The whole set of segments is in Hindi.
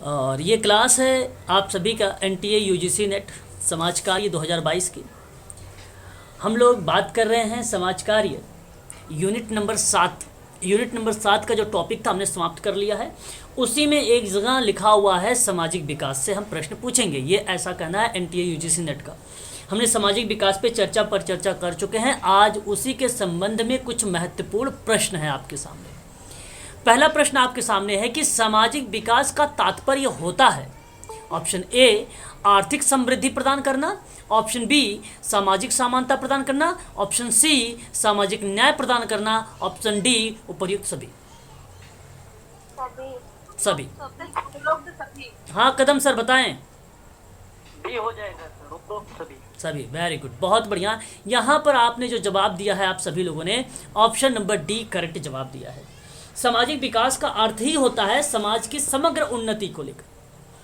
और ये क्लास है आप सभी का NTA UGC नेट समाज कार्य 2022 की। हम लोग बात कर रहे हैं समाज कार्य यूनिट नंबर 7। यूनिट नंबर 7 का जो टॉपिक था हमने समाप्त कर लिया है। उसी में एक जगह लिखा हुआ है सामाजिक विकास से हम प्रश्न पूछेंगे, ये ऐसा कहना है NTA UGC नेट का। हमने सामाजिक विकास पे चर्चा कर चुके हैं। आज उसी के संबंध में कुछ महत्वपूर्ण प्रश्न है आपके सामने। पहला प्रश्न आपके सामने है कि सामाजिक विकास का तात्पर्य होता है ऑप्शन ए आर्थिक समृद्धि प्रदान करना, ऑप्शन बी सामाजिक समानता प्रदान करना, ऑप्शन सी सामाजिक न्याय प्रदान करना, ऑप्शन डी उपर्युक्त सभी। सभी हाँ कदम सर बताएं। बी हो जाएगा सर, उपरोक्त सभी। सभी, वेरी गुड, बहुत बढ़िया। यहाँ पर आपने जो जवाब दिया है आप सभी लोगों ने ऑप्शन नंबर डी करेक्ट जवाब दिया है। सामाजिक विकास का अर्थ ही होता है समाज की समग्र उन्नति को लेकर,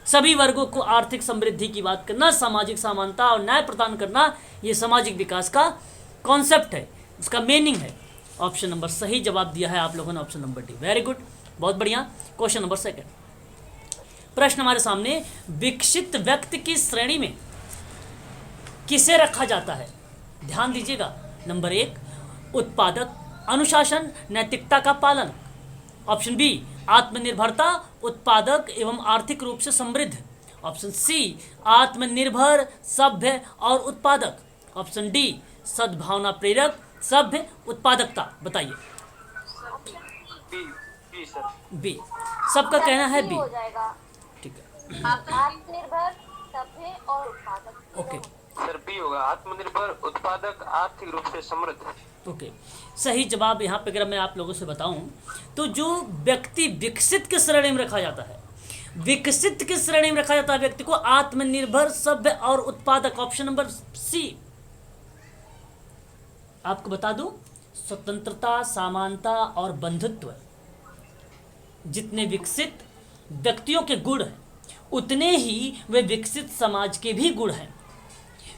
सभी वर्गों को आर्थिक समृद्धि की बात करना, सामाजिक समानता और न्याय प्रदान करना, ये सामाजिक विकास का कॉन्सेप्ट है, उसका मीनिंग है। ऑप्शन नंबर सही जवाब दिया है आप लोगों ने, option number D, very good, बहुत बढ़िया। क्वेश्चन नंबर सेकंड, प्रश्न हमारे सामने, विकसित व्यक्ति की श्रेणी में किसे रखा जाता है? ध्यान दीजिएगा। नंबर 1 उत्पादक, अनुशासन, नैतिकता का पालन। ऑप्शन बी आत्मनिर्भरता, उत्पादक एवं आर्थिक रूप से समृद्ध। ऑप्शन सी आत्मनिर्भर, सभ्य और उत्पादक। ऑप्शन डी सद्भावना प्रेरक, सभ्य, उत्पादकता। बताइए। B sir. बी, सबका कहना है बी। ठीक है, आत्मनिर्भर, सभ्य और उत्पादक। ओके सर बी होगा, आत्मनिर्भर, उत्पादक, आर्थिक रूप से समृद्ध। ओके, सही जवाब यहाँ पे अगर मैं आप लोगों से बताऊं तो जो व्यक्ति विकसित की श्रेणी में रखा जाता है, विकसित की श्रेणी में रखा जाता है व्यक्ति को आत्मनिर्भर, सभ्य और उत्पादक। Option number C. आपको बता दूं, स्वतंत्रता, समानता और बंधुत्व जितने विकसित व्यक्तियों के गुण हैं उतने ही वे विकसित समाज के भी गुण हैं,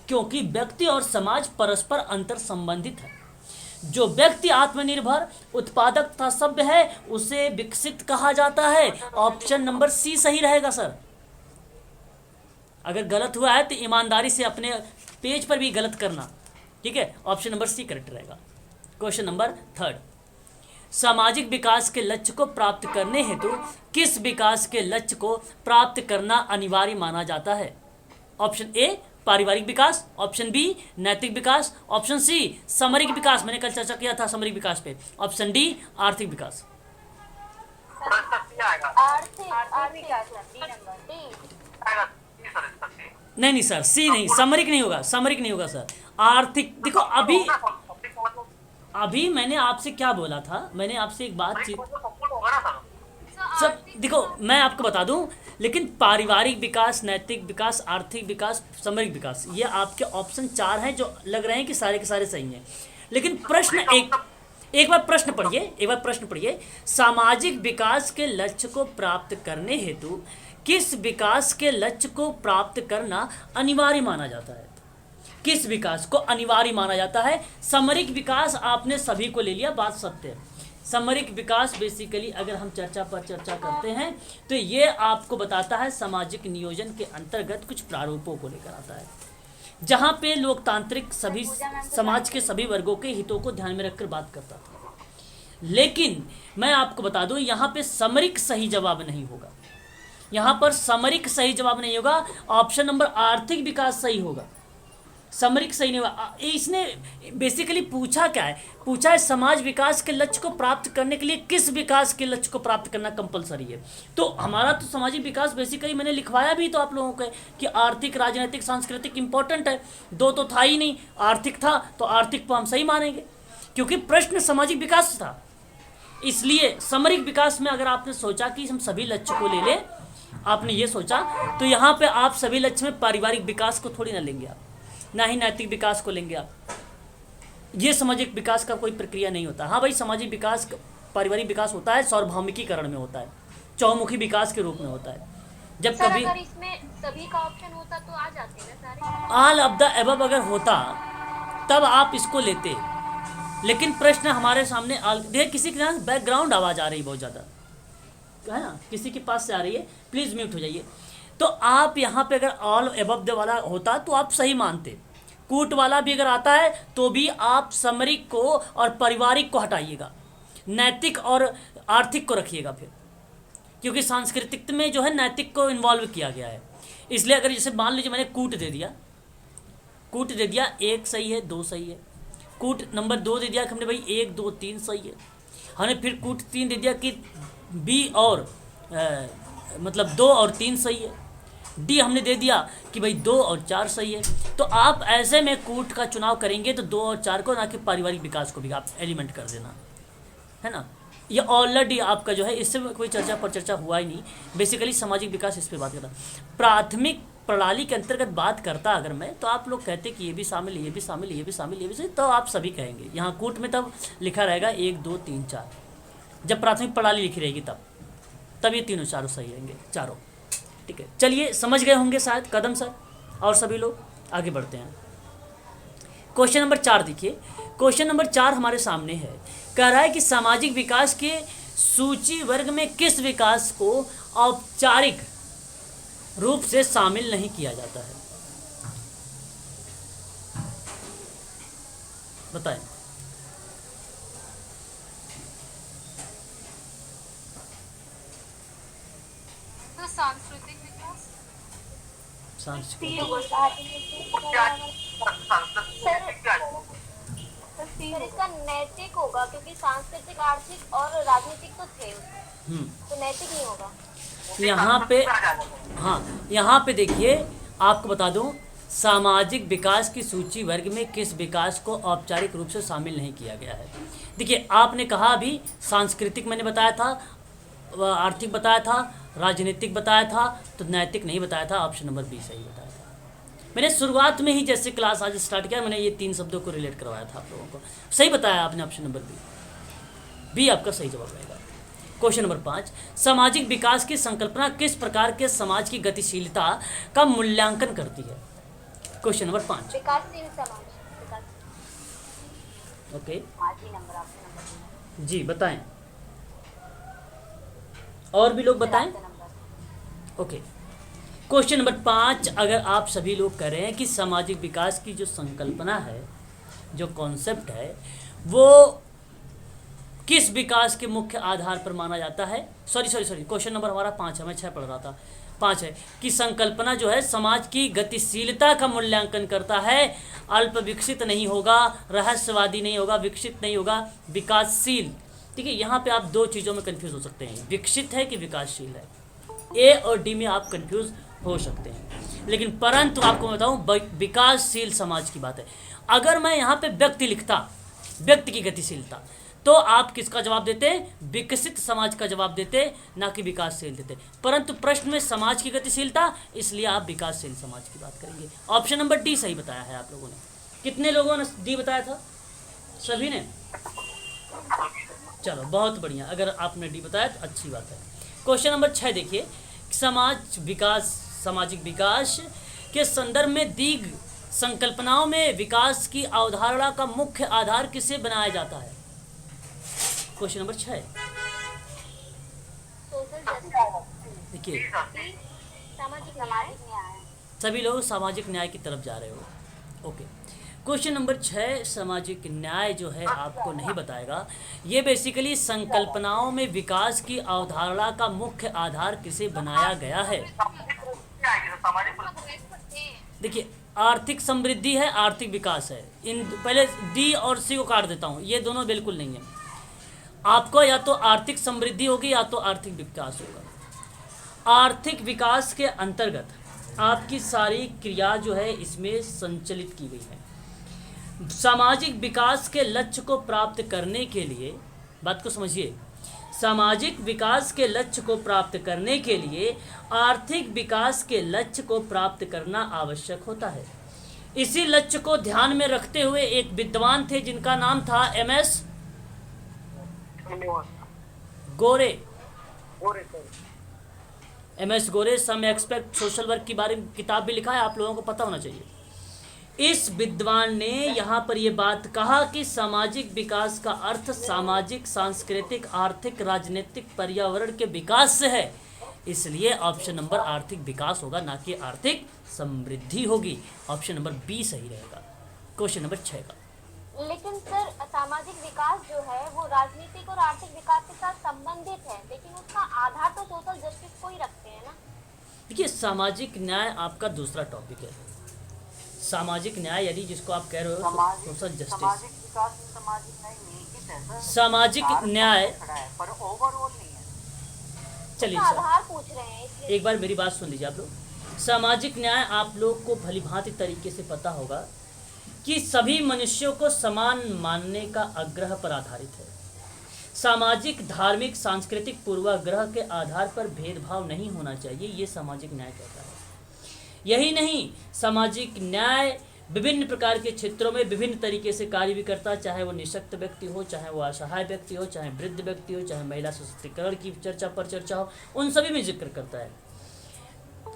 क्योंकि व्यक्ति और समाज परस्पर अंतर संबंधित है। जो व्यक्ति आत्मनिर्भर, उत्पादक तथा सभ्य है उसे विकसित कहा जाता है। ऑप्शन नंबर सी सही रहेगा सर। अगर गलत हुआ है तो ईमानदारी से अपने पेज पर भी गलत करना, ठीक है। ऑप्शन नंबर सी करेक्ट रहेगा। क्वेश्चन नंबर 3, सामाजिक विकास के लक्ष्य को प्राप्त करने हेतु किस विकास के लक्ष्य को प्राप्त करना अनिवार्य माना जाता है? ऑप्शन ए पारिवारिक विकास, ऑप्शन बी नैतिक विकास, ऑप्शन सी सामरिक विकास, मैंने कल चर्चा किया था सामरिक विकास पे, ऑप्शन डी आर्थिक विकास। नहीं सर, सी नहीं, सामरिक नहीं होगा, सामरिक नहीं होगा सर, आर्थिक। देखो अभी मैंने आपसे क्या बोला था, मैंने आपसे एक बात सब, देखो मैं आपको बता दूं, लेकिन पारिवारिक विकास, नैतिक विकास, आर्थिक विकास, सामरिक विकास, ये आपके ऑप्शन 4 हैं जो लग रहे हैं कि सारे के सारे सही हैं। लेकिन प्रश्न एक बार प्रश्न पढ़िए, एक बार प्रश्न पढ़िए। सामाजिक विकास के लक्ष्य को प्राप्त करने हेतु किस विकास के लक्ष्य को प्राप्त करना अनिवार्य माना जाता है? किस विकास को अनिवार्य माना जाता है? सामरिक विकास आपने सभी को ले लिया, बात सत्य है। सामरिक विकास बेसिकली अगर हम चर्चा करते हैं तो ये आपको बताता है सामाजिक नियोजन के अंतर्गत कुछ प्रारूपों को लेकर आता है, जहाँ पे लोकतांत्रिक सभी समाज के सभी वर्गों के हितों को ध्यान में रखकर बात करता था। लेकिन मैं आपको बता दूं यहाँ पे सामरिक सही जवाब नहीं होगा, यहाँ पर सामरिक सही जवाब नहीं होगा। ऑप्शन नंबर आर्थिक विकास सही होगा, सामरिक सही नहीं हुआ। इसने बेसिकली पूछा क्या है? पूछा है समाज विकास के लक्ष्य को प्राप्त करने के लिए किस विकास के लक्ष्य को प्राप्त करना कंपलसरी है। तो हमारा तो सामाजिक विकास बेसिकली मैंने लिखवाया भी तो आप लोगों को कि आर्थिक, राजनीतिक, सांस्कृतिक इंपॉर्टेंट है, दो तो था ही नहीं, आर्थिक था तो आर्थिक को हम सही मानेंगे क्योंकि प्रश्न सामाजिक विकास था। इसलिए सामरिक विकास में अगर आपने सोचा कि हम सभी लक्ष्य को ले लें, आपने ये सोचा, तो यहाँ पे आप सभी लक्ष्य में पारिवारिक विकास को थोड़ी ना लेंगे आप, ना ही नैतिक विकास को लेंगे आप। ये सामाजिक विकास का कोई प्रक्रिया नहीं होता। हाँ भाई, सामाजिक विकास, पारिवारिक विकास होता है सार्वभौमिकीकरण में होता है, चौमुखी विकास के रूप में होता है। जब सर, कभी अगर इसमें सभी का ऑप्शन होता तो आ जाते हैं सारे। ऑल ऑफ द एबव अगर होता तब आप इसको लेते, लेकिन प्रश्न हमारे सामने देखिए किसी के बैकग्राउंड आवाज आ रही बहुत ज़्यादा, है ना, किसी के पास से आ रही है, प्लीज़ म्यूट हो जाइए। तो आप यहाँ पे अगर ऑल एबव द वाला होता तो आप सही मानते, कूट वाला भी अगर आता है तो भी आप सामरिक को और पारिवारिक को हटाइएगा, नैतिक और आर्थिक को रखिएगा फिर, क्योंकि सांस्कृतिक में जो है नैतिक को इन्वॉल्व किया गया है। इसलिए अगर जैसे मान लीजिए मैंने कूट दे दिया, कूट दे दिया, 1 सही है, 2 सही है, कूट नंबर 2 दे दिया कि हमने भाई 1 2 3 सही है, हमने फिर कूट 3 दे दिया कि बी और मतलब 2 और 3 सही है, डी हमने दे दिया कि भाई 2 और 4 सही है। तो आप ऐसे में कूट का चुनाव करेंगे तो 2 और 4 को, ना कि पारिवारिक विकास को भी आप एलिमेंट कर देना, है ना। ये ऑलरेडी आपका जो है, इससे कोई चर्चा पर चर्चा हुआ ही नहीं, बेसिकली सामाजिक विकास इस पर बात करता। प्राथमिक प्रणाली के अंतर्गत बात करता अगर मैं, तो आप लोग कहते कि ये भी शामिल है, ये भी शामिल, ये भी शामिल, ये भी शामिल, तो आप सभी कहेंगे। यहाँ कूट में तब लिखा रहेगा 1 2 3 4, जब प्राथमिक प्रणाली लिखी रहेगी तब ये तीनों चारों सही रहेंगे, चारों। ठीक है, चलिए समझ गए होंगे शायद कदम सर और सभी लोग। आगे बढ़ते हैं, क्वेश्चन नंबर 4 देखिए। क्वेश्चन नंबर 4 हमारे सामने है, कह रहा है कि सामाजिक विकास के सूची वर्ग में किस विकास को औपचारिक रूप से शामिल नहीं किया जाता है, बताएं। तो सांस्कृतिक विकास, सांस्कृतिक, सर इसका नैतिक होगा, क्योंकि सांस्कृतिक, आर्थिक और राजनीतिक तो थे उसमें, तो नैतिक नहीं होगा। यहाँ पे, हाँ यहाँ पे देखिए, आपको बता दूं, सामाजिक विकास की सूची वर्ग में किस विकास को औपचारिक रूप से शामिल नहीं किया गया है। देखिए आपने कहा अभी सांस्कृतिक मैंने बताया था, आर्थिक बताया था, राजनीतिक बताया था, तो नैतिक नहीं बताया था। ऑप्शन नंबर बी सही बताया था। मैंने शुरुआत में ही जैसे क्लास आज स्टार्ट किया, मैंने ये 3 शब्दों को रिलेट करवाया था आप लोगों को, सही बताया आपने। ऑप्शन नंबर बी आपका सही जवाब रहेगा। क्वेश्चन नंबर 5, सामाजिक विकास की संकल्पना किस प्रकार के समाज की गतिशीलता का मूल्यांकन करती है। क्वेश्चन नंबर 5, विकासशील समाज, ओके नंबर जी बताएं, और भी लोग बताएं। ओके, क्वेश्चन नंबर 5, अगर आप सभी लोग कह रहे हैं कि सामाजिक विकास की जो संकल्पना है, जो कॉन्सेप्ट है, वो किस विकास के मुख्य आधार पर माना जाता है। सॉरी क्वेश्चन नंबर हमारा 5 है, मैं 6 पढ़ रहा था। 5 है कि संकल्पना जो है समाज की गतिशीलता का मूल्यांकन करता है, अल्प विकसित नहीं होगा, रहस्यवादी नहीं होगा, विकसित नहीं होगा, विकासशील। ठीक है, यहाँ पे आप 2 चीज़ों में कंफ्यूज हो सकते हैं, विकसित है कि विकासशील है। ए और डी में आप कंफ्यूज हो सकते हैं, लेकिन परंतु आपको बताऊं विकासशील समाज की बात है। अगर मैं यहाँ पे व्यक्ति लिखता, व्यक्ति की गतिशीलता, तो आप किसका जवाब देते, विकसित समाज का जवाब देते, ना कि विकासशील देते। परंतु प्रश्न में समाज की गतिशीलता, इसलिए आप विकासशील समाज की बात करेंगे। ऑप्शन नंबर डी सही बताया है आप लोगों ने। कितने लोगों ने डी बताया था? सभी ने? चलो बहुत बढ़िया, अगर आपने डी बताया तो अच्छी बात है। क्वेश्चन नंबर 6 देखिए, सामाजिक विकास के संदर्भ में दी संकल्पनाओं में विकास की अवधारणा का मुख्य आधार किसे बनाया जाता है। क्वेश्चन नंबर 6 देखिए, सामाजिक न्याय, सभी लोग सामाजिक न्याय की तरफ जा रहे हो। ओके, क्वेश्चन नंबर 6 सामाजिक न्याय जो है आपको नहीं बताएगा। ये बेसिकली संकल्पनाओं में विकास की अवधारणा का मुख्य आधार किसे बनाया गया है। देखिए आर्थिक समृद्धि है, आर्थिक विकास है। इन पहले डी और सी को काट देता हूँ, ये दोनों बिल्कुल नहीं है। आपको या तो आर्थिक समृद्धि होगी या तो आर्थिक विकास होगा। आर्थिक विकास के अंतर्गत आपकी सारी क्रिया जो है इसमें संचालित की गई है। सामाजिक विकास के लक्ष्य को प्राप्त करने के लिए, बात को समझिए, सामाजिक विकास के लक्ष्य को प्राप्त करने के लिए आर्थिक विकास के लक्ष्य को प्राप्त करना आवश्यक होता है। इसी लक्ष्य को ध्यान में रखते हुए एक विद्वान थे जिनका नाम था MS गोरे। MS गोरे सम एक्सपेक्ट सोशल वर्क के बारे में किताब भी लिखा है, आप लोगों को पता होना चाहिए। इस विद्वान ने यहाँ पर ये बात कहा कि सामाजिक विकास का अर्थ सामाजिक, सांस्कृतिक, आर्थिक, राजनीतिक, पर्यावरण के विकास से है। इसलिए ऑप्शन नंबर आर्थिक विकास होगा, ना कि आर्थिक समृद्धि होगी। ऑप्शन नंबर बी सही रहेगा क्वेश्चन नंबर 6 का। लेकिन सर सामाजिक विकास जो है वो राजनीतिक और आर्थिक विकास के साथ संबंधित है, लेकिन उसका आधार तो सोशल जस्टिस को ही रखते हैं ना। देखिए, सामाजिक न्याय आपका दूसरा टॉपिक है। सामाजिक न्याय यदि जिसको आप कह रहे हो सोशल जस्टिस, सामाजिक विकास में सामाजिक न्याय निहित है सर। सामाजिक न्याय खड़ा है पर ओवरऑल नहीं है। चलिए उसका सर, आधार पूछ रहे हैं इसलिए। एक बार मेरी बात सुन लीजिए आप लोग। सामाजिक न्याय आप लोग को भलीभांति तरीके से पता होगा कि सभी मनुष्यों को समान मानने का आग्रह पर आधारित है। सामाजिक, धार्मिक, सांस्कृतिक पूर्वाग्रह के आधार पर भेदभाव नहीं होना चाहिए, ये सामाजिक न्याय कहता है। यही नहीं, सामाजिक न्याय विभिन्न प्रकार के क्षेत्रों में विभिन्न तरीके से कार्य भी करता है, चाहे वो निःशक्त व्यक्ति हो, चाहे वो असहाय व्यक्ति हो, चाहे वृद्ध व्यक्ति हो, चाहे महिला सशक्तिकरण की चर्चा हो, उन सभी में जिक्र करता है।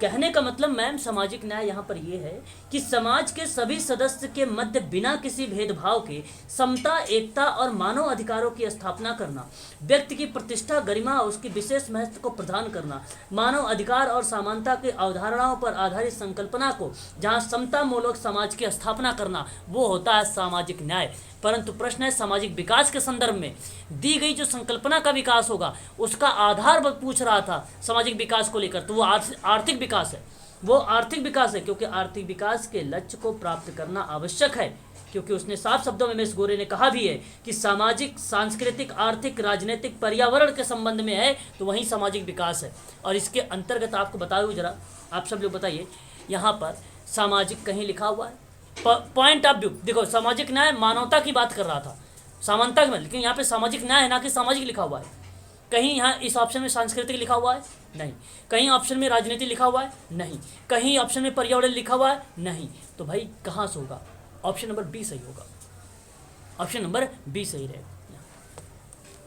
कहने का मतलब मैम, सामाजिक न्याय यहाँ पर यह है कि समाज के सभी सदस्य के मध्य बिना किसी भेदभाव के समता, एकता और मानव अधिकारों की स्थापना करना, व्यक्ति की प्रतिष्ठा, गरिमा, उसकी विशेष महत्व को प्रदान करना, मानव अधिकार और समानता की अवधारणाओं पर आधारित संकल्पना को जहाँ समता मूलक समाज की स्थापना करना, वो होता है सामाजिक न्याय। परंतु प्रश्न है, सामाजिक विकास के संदर्भ में दी गई जो संकल्पना का विकास होगा उसका आधार पूछ रहा था सामाजिक विकास को लेकर, तो वो आर्थिक विकास है। वो आर्थिक विकास है क्योंकि आर्थिक विकास के लक्ष्य को प्राप्त करना आवश्यक है, क्योंकि उसने साफ शब्दों में एम.एस. गोरे ने कहा भी है कि सामाजिक, सांस्कृतिक, आर्थिक, राजनीतिक, पर्यावरण के संबंध में है, तो वही सामाजिक विकास है। और इसके अंतर्गत आपको बताऊँ जरा, आप सब लोग बताइए, यहाँ पर सामाजिक कहीं लिखा हुआ है? पॉइंट ऑफ व्यू देखो, सामाजिक न्याय मानवता की बात कर रहा था, समानता की, लेकिन यहाँ पे सामाजिक न्याय है ना कि सामाजिक लिखा हुआ है। कहीं यहाँ इस ऑप्शन में सांस्कृतिक लिखा हुआ है? नहीं। कहीं ऑप्शन में राजनीति लिखा हुआ है? नहीं। कहीं ऑप्शन में पर्यावरण लिखा हुआ है? नहीं। तो भाई कहाँ से होगा? ऑप्शन नंबर बी सही होगा। ऑप्शन नंबर बी सही रहेगा।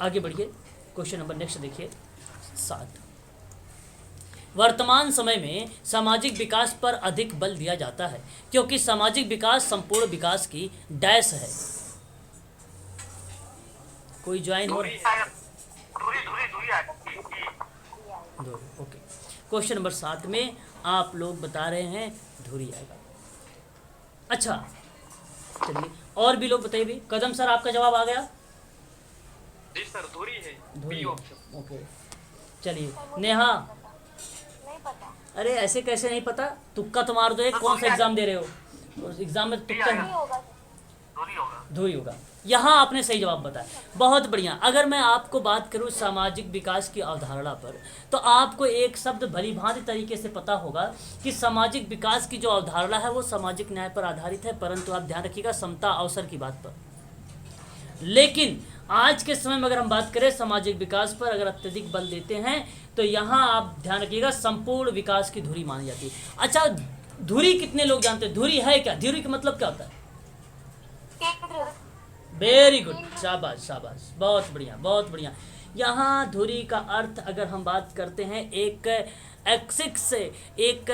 आगे बढ़िए, क्वेश्चन नंबर नेक्स्ट देखिए 7। वर्तमान समय में सामाजिक विकास पर अधिक बल दिया जाता है क्योंकि सामाजिक विकास संपूर्ण विकास की डैश है। कोई ज्वाइन हो? ओके, क्वेश्चन नंबर 7 में आप लोग बता रहे हैं धुरी आएगा। अच्छा चलिए, और भी लोग बताइए भी। कदम सर, आपका जवाब आ गया? जी सर, धुरी है। धुरी, ओके। चलिए नेहा, नहीं पता। अरे ऐसे कैसे नहीं पता? तुक्का तो मार दो। एक कौन सा एग्जाम दे रहे हो? उस एग्जाम में तुक्का नहीं होगा सर। धुरी होगा। यहाँ आपने सही जवाब बताया, बहुत बढ़िया। अगर मैं आपको बात करूँ सामाजिक विकास की अवधारणा पर, तो आपको एक शब्द भलीभांति तरीके से पता होगा कि सामाजिक विकास की जो अवधारणा है वो सामाजिक न्याय पर आधारित है, परंतु आप ध्यान रखिएगा समता अवसर की बात पर। लेकिन आज के समय में अगर हम बात करें सामाजिक विकास पर, अगर अत्यधिक बल देते हैं तो यहाँ आप ध्यान रखिएगा संपूर्ण विकास की धुरी मानी जाती है। अच्छा, धुरी कितने लोग जानते हैं? धुरी है क्या? धुरी का मतलब क्या होता है? केंद्र। वेरी गुड, शाबाश शाबाश, बहुत बढ़िया बहुत बढ़िया। यहाँ धुरी का अर्थ अगर हम बात करते हैं, एक एक्सिस से, एक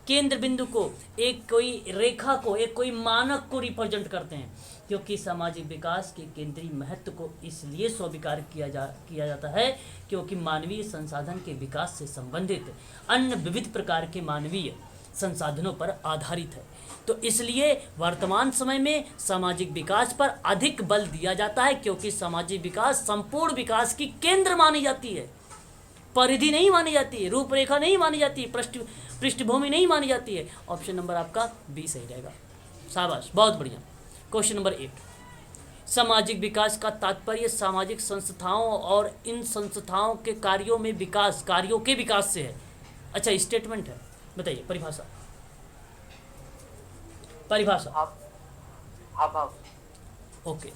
केंद्र बिंदु को, एक कोई रेखा को, एक कोई मानक को रिप्रेजेंट करते हैं, क्योंकि सामाजिक विकास के केंद्रीय महत्व को इसलिए स्वीकार किया जाता है क्योंकि मानवीय संसाधन के विकास से संबंधित अन्य विविध प्रकार के मानवीय संसाधनों पर आधारित है। तो इसलिए वर्तमान समय में सामाजिक विकास पर अधिक बल दिया जाता है क्योंकि सामाजिक विकास संपूर्ण विकास की केंद्र मानी जाती है, परिधि नहीं मानी जाती है, रूपरेखा नहीं मानी जाती है, पृष्ठभूमि नहीं मानी जाती है। ऑप्शन नंबर आपका बी सही रहेगा। शाबाश, बहुत बढ़िया। क्वेश्चन नंबर 8, सामाजिक विकास का तात्पर्य सामाजिक संस्थाओं और इन संस्थाओं के कार्यों के विकास से है। अच्छा, स्टेटमेंट है, बताइए परिभाषा। ओके,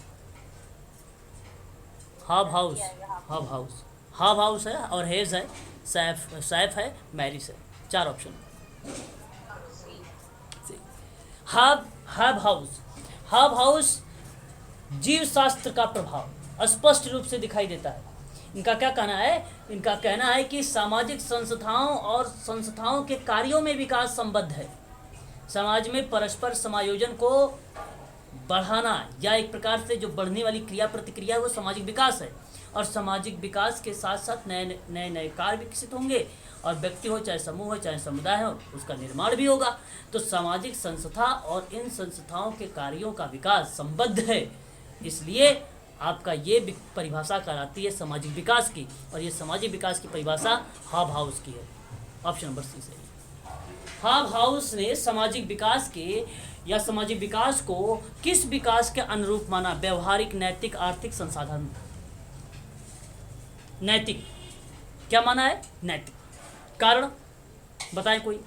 हब हाउस है और हेज है, सैफ है, मैरिस है। 4 ऑप्शन। हब हाउस जीव शास्त्र का प्रभाव स्पष्ट रूप से दिखाई देता है। इनका क्या कहना है? इनका कहना है कि सामाजिक संस्थाओं और संस्थाओं के कार्यों में विकास संबद्ध है। समाज में परस्पर समायोजन को बढ़ाना या एक प्रकार से जो बढ़ने वाली क्रिया प्रतिक्रिया है वो सामाजिक विकास है। और सामाजिक विकास के साथ साथ नए नए नए कार्य विकसित होंगे और व्यक्ति हो चाहे समूह हो चाहे समुदाय हो उसका निर्माण भी होगा। तो सामाजिक संस्था और इन संस्थाओं के कार्यों का विकास संबद्ध है, इसलिए आपका ये परिभाषा कराती है सामाजिक विकास की। और ये सामाजिक विकास की परिभाषा हॉब हाउस की है। ऑप्शन नंबर सी सही। हॉब हाउस ने सामाजिक विकास के या सामाजिक विकास को किस विकास के अनुरूप माना? व्यवहारिक, नैतिक, आर्थिक, संसाधन। नैतिक क्या माना है? नैतिक। कारण बताएं कोई,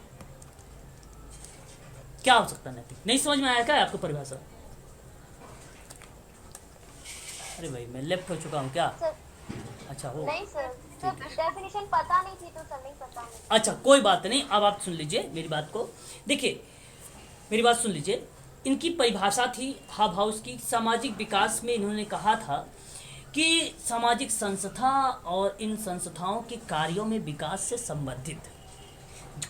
क्या हो सकता है नैतिक? नहीं समझ में आया क्या आपको परिभाषा? अरे भाई मैं लेफ्ट हो चुका हूँ क्या? सर अच्छा हो। नहीं सर, डेफिनेशन पता नहीं थी तो सर नहीं पता मुझे। अच्छा कोई बात नहीं, अब आप सुन लीजिए मेरी बात को। देखिए मेरी बात सुन लीजिए। इनकी परिभाषा थी हॉब हाउस की। सामाजिक विकास में इन्होंने कहा था कि सामाजिक संस्था और इन संस्थाओं के कार्यों में विकास से संबंधित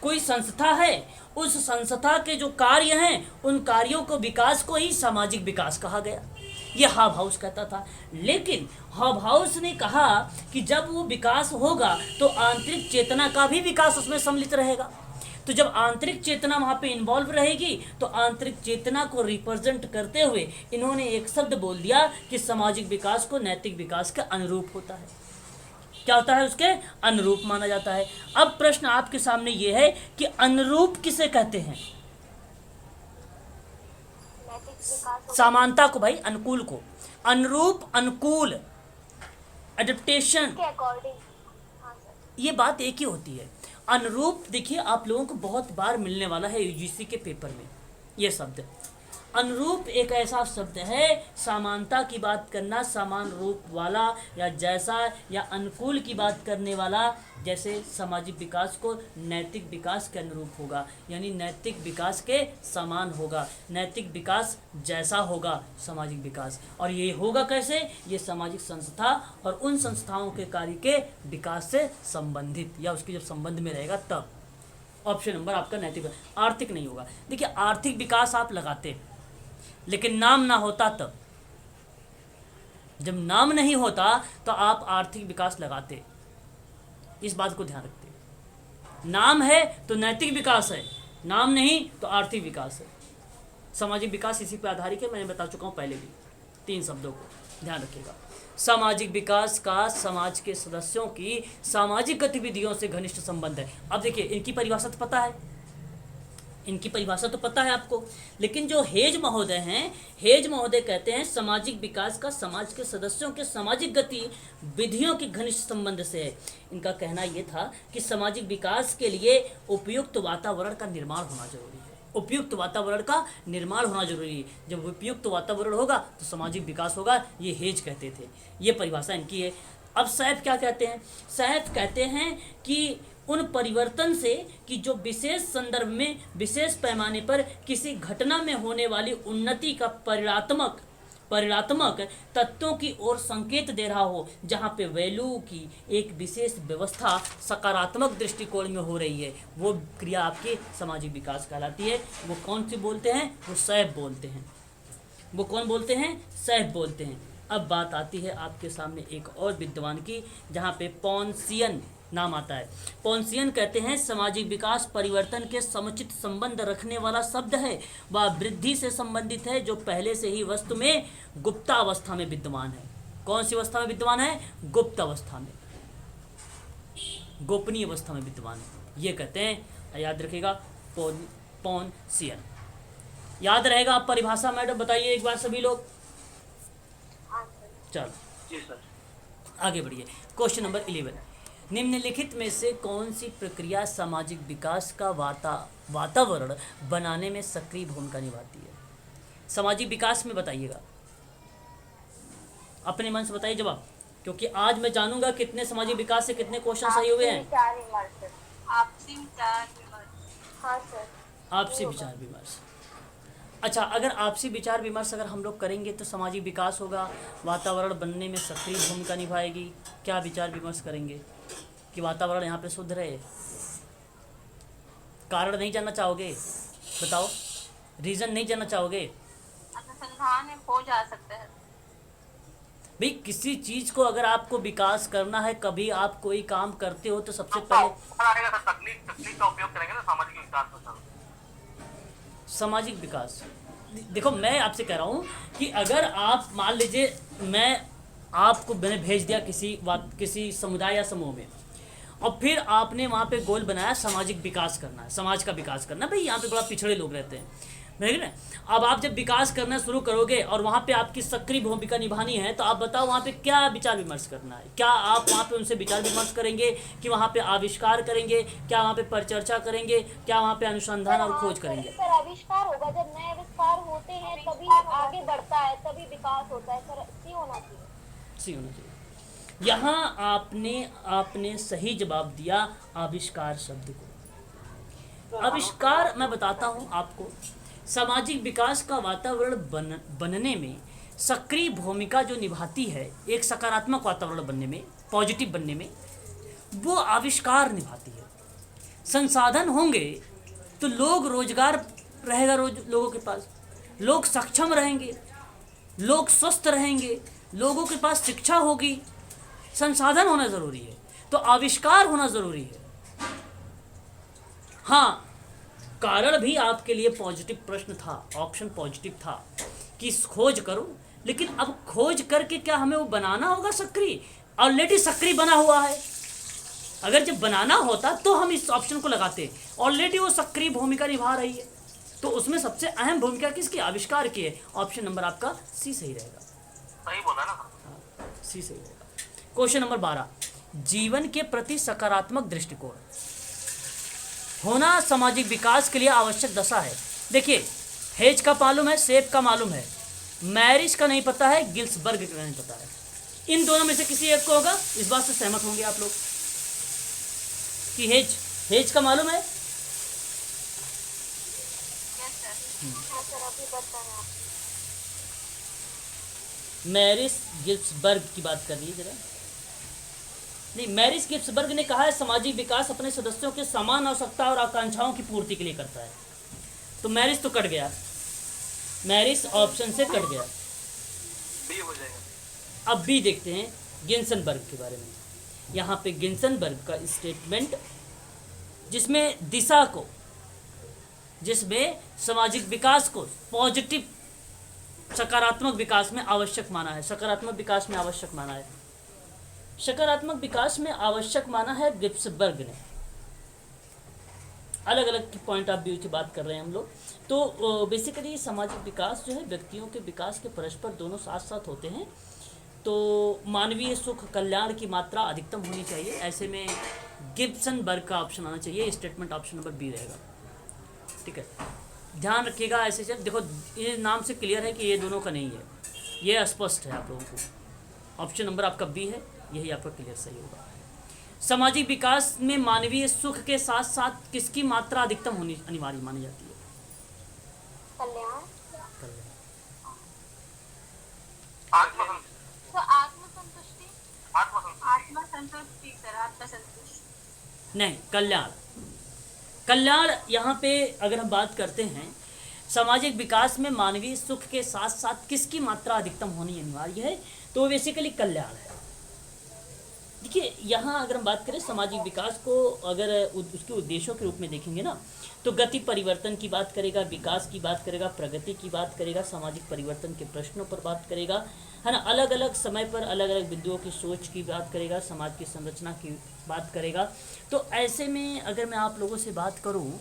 कोई संस्था है, उस संस्था के जो कार्य हैं उन कार्यों को विकास को ही सामाजिक विकास कहा गया। ये हॉब हाउस कहता था। लेकिन हॉब हाउस ने कहा कि जब वो विकास होगा तो आंतरिक चेतना का भी विकास उसमें सम्मिलित रहेगा। तो जब आंतरिक चेतना वहाँ पे इन्वॉल्व रहेगी तो आंतरिक चेतना को रिप्रेजेंट करते हुए इन्होंने एक शब्द बोल दिया कि सामाजिक विकास को नैतिक विकास के अनुरूप होता है। क्या होता है? उसके अनुरूप माना जाता है। अब प्रश्न आपके सामने ये है कि अनुरूप किसे कहते हैं? नैतिक विकास समानता को भाई, अनुकूल को। अनुरूप, अनुकूल, एडेप्टेशन, के अकॉर्डिंग। हाँ सर। ये बात एक ही होती है। अनुरूप देखिए आप लोगों को बहुत बार मिलने वाला है यूजीसी के पेपर में ये शब्द। अनुरूप एक ऐसा शब्द है, समानता की बात करना, समान रूप वाला या जैसा या अनुकूल की बात करने वाला। जैसे सामाजिक विकास को नैतिक विकास के अनुरूप होगा, यानी नैतिक विकास के समान होगा, नैतिक विकास जैसा होगा सामाजिक विकास। और ये होगा कैसे? ये सामाजिक संस्था और उन संस्थाओं के कार्य के विकास से संबंधित या उसके जब संबंध में रहेगा तब। ऑप्शन नंबर आपका नैतिक। आर्थिक नहीं होगा। देखिए आर्थिक विकास आप लगाते लेकिन नाम ना होता तब। जब नाम नहीं होता तो आप आर्थिक विकास लगाते, इस बात को ध्यान रखते। नाम है तो नैतिक विकास है, नाम नहीं तो आर्थिक विकास है। सामाजिक विकास इसी पर आधारित है, मैंने बता चुका हूँ पहले भी। 3 शब्दों को ध्यान रखिएगा। सामाजिक विकास का समाज के सदस्यों की सामाजिक गतिविधियों से घनिष्ठ संबंध है। अब देखिए इनकी परिभाषा तो पता है, इनकी परिभाषा तो पता है आपको। लेकिन जो हेज महोदय हैं, हेज महोदय कहते हैं सामाजिक विकास का समाज के सदस्यों के सामाजिक गतिविधियों के घनिष्ठ संबंध से है। इनका कहना यह था कि सामाजिक विकास के लिए उपयुक्त वातावरण का निर्माण होना जरूरी है। उपयुक्त वातावरण का निर्माण होना जरूरी है। जब उपयुक्त वातावरण होगा तो सामाजिक विकास होगा, ये हेज कहते थे। ये परिभाषा इनकी है। अब सैफ क्या कहते हैं? सैफ कहते हैं कि उन परिवर्तन से कि जो विशेष संदर्भ में विशेष पैमाने पर किसी घटना में होने वाली उन्नति का परिणात्मक तत्वों की ओर संकेत दे रहा हो, जहाँ पे वैल्यू की एक विशेष व्यवस्था सकारात्मक दृष्टिकोण में हो रही है, वो क्रिया आपकी सामाजिक विकास कहलाती है। वो कौन सी बोलते हैं? वो सैफ बोलते हैं। वो कौन बोलते हैं? सैफ बोलते हैं। अब बात आती है आपके सामने एक और विद्वान की, जहाँ पे पॉन्सियन नाम आता है। पॉन्सियन कहते हैं सामाजिक विकास परिवर्तन के समुचित संबंध रखने वाला शब्द है। वह वृद्धि से संबंधित है जो पहले से ही वस्तु में गुप्तावस्था में विद्यमान है। कौन सी अवस्था में विद्यमान है? गुप्त अवस्था में, गोपनीय अवस्था में विद्यमान है। ये कहते हैं, याद रखिएगा, पॉन्सियन। याद रहेगा आप परिभाषा? मैडम बताइए एक बार सभी लोग। चलो जी सर। आगे बढ़िए। क्वेश्चन नंबर 11, निम्नलिखित में से कौन सी प्रक्रिया सामाजिक विकास का वातावरण बनाने में सक्रिय भूमिका निभाती है? सामाजिक विकास में बताइएगा, अपने मन से बताइए जवाब, क्योंकि आज मैं जानूंगा कितने सामाजिक विकास से कितने क्वेश्चन सही हुए हैं। आपसी विचार विमर्श। हाँ सर। आपसी विचार विमर्श। अच्छा, अगर आपसी विचार विमर्श अगर हम लोग करेंगे तो सामाजिक विकास होगा, वातावरण बनने में सक्रिय भूमिका निभाएगी। क्या विचार विमर्श करेंगे कि वातावरण यहाँ पे शुद्ध रहे? कारण नहीं जानना चाहोगे? बताओ, रीज़न नहीं जानना चाहोगे? अनुसंधान में खोज आ सकता है। भाई किसी चीज़ को अगर आपको विकास करना है, कभी आप कोई काम करते हो तो सबसे पहले आएगा सर, तकनीक तकनीक का उपयोग करेंगे ना सामाजिक विकास में सर। सामाजिक विकास, देखो मैं आपसे कह रहा हूँ कि अगर आप मान लीजिए मैंने भेज दिया किसी समुदाय या समूह में, और फिर आपने वहाँ पे गोल बनाया सामाजिक विकास करना है, समाज का विकास करना। भाई यहाँ पे बड़ा पिछड़े लोग रहते हैं, ठीक है ना। अब आप जब विकास करना शुरू करोगे और वहाँ पे आपकी सक्रिय भूमिका निभानी है, तो आप बताओ वहाँ पे क्या विचार विमर्श करना है? क्या आप वहाँ पे उनसे विचार विमर्श करेंगे कि वहाँ पे आविष्कार करेंगे? क्या वहाँ पे परिचर्चा करेंगे? क्या वहाँ पे अनुसंधान और खोज करेंगे? सर आविष्कार होगा, जब नए आविष्कार होते हैं तभी आगे बढ़ता है, तभी विकास होता है सर, इसी होना चाहिए। सी होना चाहिए। यहाँ आपने सही जवाब दिया आविष्कार शब्द को। आविष्कार मैं बताता हूँ आपको, सामाजिक विकास का वातावरण बनने में सक्रिय भूमिका जो निभाती है, एक सकारात्मक वातावरण बनने में, पॉजिटिव बनने में, वो आविष्कार निभाती है। संसाधन होंगे तो रोजगार रहेगा, लोगों के पास, लोग सक्षम रहेंगे, लोग स्वस्थ रहेंगे, लोगों के पास शिक्षा होगी। संसाधन होना ज़रूरी है, तो आविष्कार होना ज़रूरी है। हाँ, कारण भी आपके लिए पॉजिटिव प्रश्न था, ऑप्शन पॉजिटिव था कि खोज करो, लेकिन अब खोज करके क्या हमें वो बनाना होगा सक्रिय? ऑलरेडी सक्रिय बना हुआ है। अगर जब बनाना होता तो हम इस ऑप्शन को लगाते, ऑलरेडी वो सक्रिय भूमिका निभा रही है, तो उसमें सबसे अहम भूमिका किसकी? आविष्कार की है। ऑप्शन नंबर आपका सी सही रहेगा। सही बोला ना। सी सही रहेगा। क्वेश्चन नंबर 12, जीवन के प्रति सकारात्मक दृष्टिकोण होना सामाजिक विकास के लिए आवश्यक दशा है। देखिए, हेज का मालूम है, सेप का मालूम है, मैरिज का नहीं पता है, गिल्सबर्ग का नहीं पता है। इन दोनों में से किसी एक को होगा। इस बात से सहमत होंगे आप लोग कि हेज का मालूम है? मैरिज गिल्सबर्ग की बात कर लीजिए जरा। नहीं, मैरिज गिल्सबर्ग ने कहा है सामाजिक विकास अपने सदस्यों के समान आवश्यकता और आकांक्षाओं की पूर्ति के लिए करता है। तो मैरिज तो कट गया, मैरिज ऑप्शन से कट गया। बी हो जाएगा। अब बी देखते हैं गिन्सनबर्ग के बारे में। यहाँ पे गिन्सनबर्ग का स्टेटमेंट जिसमें दिशा को, जिसमें सामाजिक विकास को पॉजिटिव सकारात्मक विकास में आवश्यक माना है, सकारात्मक विकास में आवश्यक माना है, सकारात्मक विकास में आवश्यक माना है गिब्सबर्ग ने। अलग अलग पॉइंट ऑफ व्यू की बात कर रहे हैं हम लोग। तो बेसिकली सामाजिक विकास जो है व्यक्तियों के विकास के परस्पर दोनों साथ साथ होते हैं। तो मानवीय सुख कल्याण की मात्रा अधिकतम होनी चाहिए। ऐसे में गिब्सनबर्ग का ऑप्शन आना चाहिए। स्टेटमेंट ऑप्शन नंबर बी रहेगा। ठीक है, ध्यान रखिएगा। ऐसे चल देखो, ये नाम से क्लियर है कि ये दोनों का नहीं है, ये स्पष्ट है आप लोगों को। ऑप्शन नंबर आपका बी है, यही आपका क्लियर सही होगा। सामाजिक विकास में मानवीय सुख के साथ साथ किसकी मात्रा अधिकतम होनी अनिवार्य मानी जाती है? कल्याण। आत्मसंतुष्टि। तो आत्मसंतुष्टि। आत्मसंतुष्टि सर, आत्मसंतुष्टि नहीं, कल्याण। कल्याण यहाँ पे अगर हम बात करते हैं सामाजिक विकास में मानवीय सुख के साथ साथ किसकी मात्रा अधिकतम होनी अनिवार्य है, तो बेसिकली कल्याण है। देखिए, यहाँ अगर हम बात करें सामाजिक विकास को, अगर उसके उद्देश्यों के रूप में देखेंगे ना, तो गति परिवर्तन की बात करेगा, विकास की बात करेगा, प्रगति की बात करेगा, सामाजिक परिवर्तन के प्रश्नों पर बात करेगा, है ना, अलग अलग समय पर अलग अलग बिंदुओं की सोच की बात करेगा, समाज की संरचना की बात करेगा। तो ऐसे में अगर मैं आप लोगों से बात करूं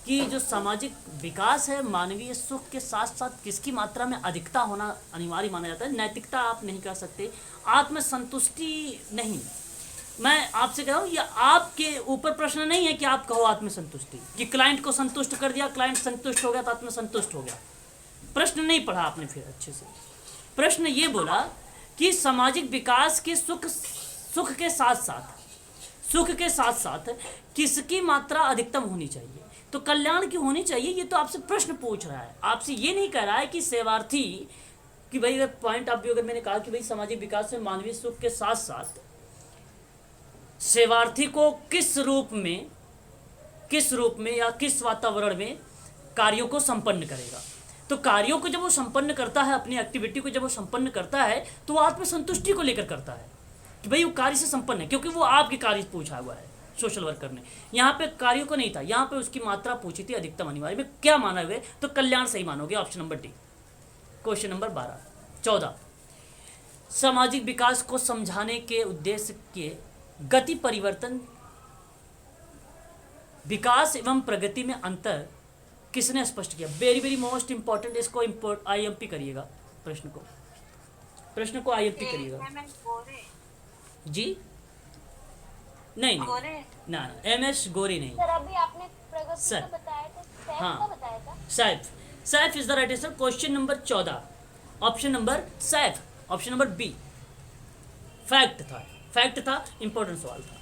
कि जो सामाजिक विकास है मानवीय सुख के साथ साथ किसकी मात्रा में अधिकता होना अनिवार्य माना जाता है। नैतिकता आप नहीं कह सकते, आत्मसंतुष्टि नहीं। मैं आपसे कह रहा हूँ, ये आपके ऊपर प्रश्न नहीं है कि आप कहो आत्मसंतुष्टि, कि क्लाइंट को संतुष्ट कर दिया, क्लाइंट संतुष्ट हो गया तो आत्मसंतुष्ट हो गया। प्रश्न नहीं पढ़ा आपने फिर अच्छे से। प्रश्न ये बोला कि सामाजिक विकास के सुख के साथ साथ किसकी मात्रा अधिकतम होनी चाहिए, तो कल्याण की होनी चाहिए। ये तो आपसे प्रश्न पूछ रहा है, आपसे ये नहीं कह रहा है कि सेवार्थी कि भाई अगर पॉइंट ऑफ व्यू अगर मैंने कहा कि भाई सामाजिक विकास में मानवीय सुख के साथ साथ सेवार्थी को किस रूप में या किस वातावरण में कार्यों को संपन्न करेगा। तो कार्यों को जब वो संपन्न करता है, अपनी एक्टिविटी को जब वो संपन्न करता है, तो वो आत्मसंतुष्टि को लेकर करता है कि भाई वो कार्य से संपन्न है, क्योंकि वो आपके कार्य पूछा हुआ है सोशल वर्कर ने। यहाँ पे कार्यों को नहीं था, यहाँ पे उसकी मात्रा पूछी थी अधिकतम अनिवार्य में, क्या माना हुए तो कल्याण सही मानोगे, option number D. Question number 14 सामाजिक विकास को समझाने के उद्देश्य के गति परिवर्तन, विकास एवं प्रगति में अंतर किसने स्पष्ट किया? वेरी वेरी मोस्ट इंपॉर्टेंट, इसको आईएमपी करिएगा, प्रश्न को आईएमपी करिएगा जी। नहीं ना, एमएस गोरे नहीं सर अभी आपने प्रगति सर, का बताया था, सैफ हाँ। का बताया था। Saif is the right answer. Question number 14 option number सैफ, ऑप्शन नंबर बी। फैक्ट था, इंपॉर्टेंट सवाल था,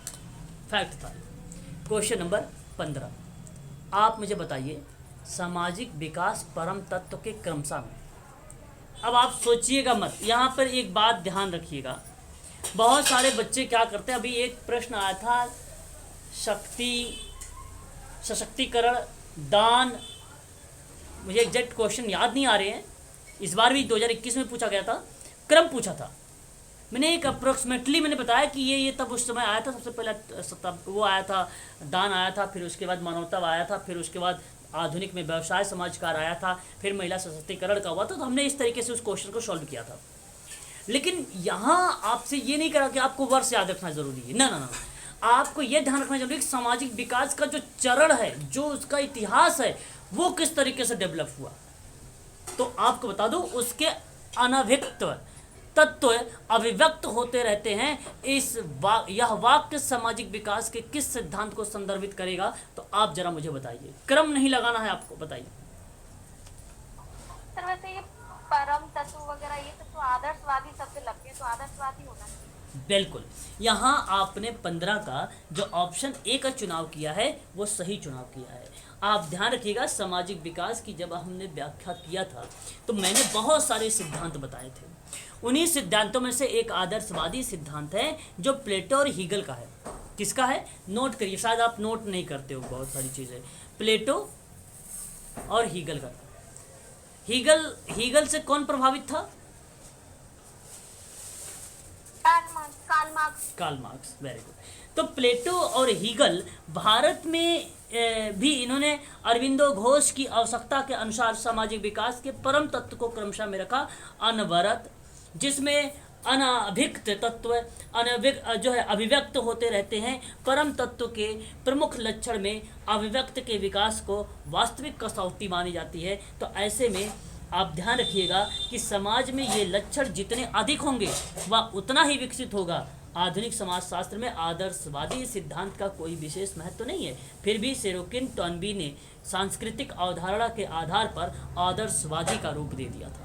फैक्ट था। क्वेश्चन नंबर 15 आप मुझे बताइए सामाजिक विकास परम तत्व के क्रमशः में। अब आप सोचिएगा मत, यहाँ पर एक बात ध्यान रखिएगा, बहुत सारे बच्चे क्या करते हैं, अभी एक प्रश्न आया था सशक्तिकरण, दान, मुझे एग्जैक्ट क्वेश्चन याद नहीं आ रहे हैं, इस बार भी 2021 में पूछा गया था, क्रम पूछा था मैंने, एक अप्रोक्सीमेटली मैंने बताया कि ये तब उस समय आया था, सबसे पहला वो आया था, दान आया था, फिर उसके बाद मानवता आया था, फिर उसके बाद आधुनिक में व्यवसाय समाजकार आया था, फिर महिला सशक्तिकरण का हुआ था। तो हमने इस तरीके से उस क्वेश्चन को सॉल्व किया था। लेकिन यहाँ आपसे ये नहीं करा कि आपको वर्ष याद रखना जरूरी है, ना, आपको ये ध्यान रखना जरूरी है कि सामाजिक विकास का जो चरण है, जो उसका इतिहास है, वो किस तरीके से डेवलप हुआ। तो आपको बता दूं, उसके अनभिव्यक्त तत्व अभिव्यक्त होते रहते हैं। यह वाक्य सामाजिक विकास के किस सिद्धांत को संदर्भित करेगा? तो आप जरा मुझे बताइए, क्रम नहीं लगाना है आपको, बताइए। सर वैसे ये परम तत्व वगैरह ये सब तो आदर्शवादी शब्द लगते हैं, तो आदर्शवादी होना चाहिए। बिल्कुल, यहाँ आपने 15 का जो ऑप्शन ए का चुनाव किया है वो सही चुनाव किया है। आप ध्यान रखिएगा, सामाजिक विकास की जब हमने व्याख्या किया था तो मैंने बहुत सारे सिद्धांत बताए थे। उन्हीं सिद्धांतों में से एक आदर्शवादी सिद्धांत है जो प्लेटो और हीगल का है। किसका है? नोट करिए, शायद आप नोट नहीं करते हो बहुत सारी चीज़ें। प्लेटो और हीगल का। हीगल से कौन प्रभावित था? Karl Marx. Very good. तो प्लेटो और हीगल भारत में भी इन्होंने अरविंदो घोष की आवश्यकता के अनुसार सामाजिक विकास के परम तत्व को क्रमशः में रखा, अनवरत, जिसमें अनाभिक्त तत्व जो है अभिव्यक्त होते रहते हैं। परम तत्व के प्रमुख लक्षण में अभिव्यक्त के विकास को वास्तविक कसौटी मानी जाती है। तो ऐसे में आप ध्यान रखिएगा कि समाज में ये लक्षण जितने अधिक होंगे वह उतना ही विकसित होगा। आधुनिक समाजशास्त्र में आदर्शवादी सिद्धांत का कोई विशेष महत्व नहीं है, फिर भी सेरोकिन टॉनबी ने सांस्कृतिक अवधारणा के आधार पर आदर्शवादी का रूप दे दिया था।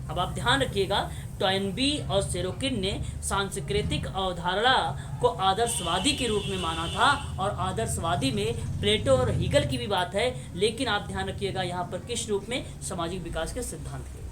अब आप ध्यान रखिएगा, टॉयनबी और सेरोकिन ने सांस्कृतिक अवधारणा को आदर्शवादी के रूप में माना था, और आदर्शवादी में प्लेटो और हीगल की भी बात है, लेकिन आप ध्यान रखिएगा यहाँ पर किस रूप में? सामाजिक विकास के सिद्धांत के।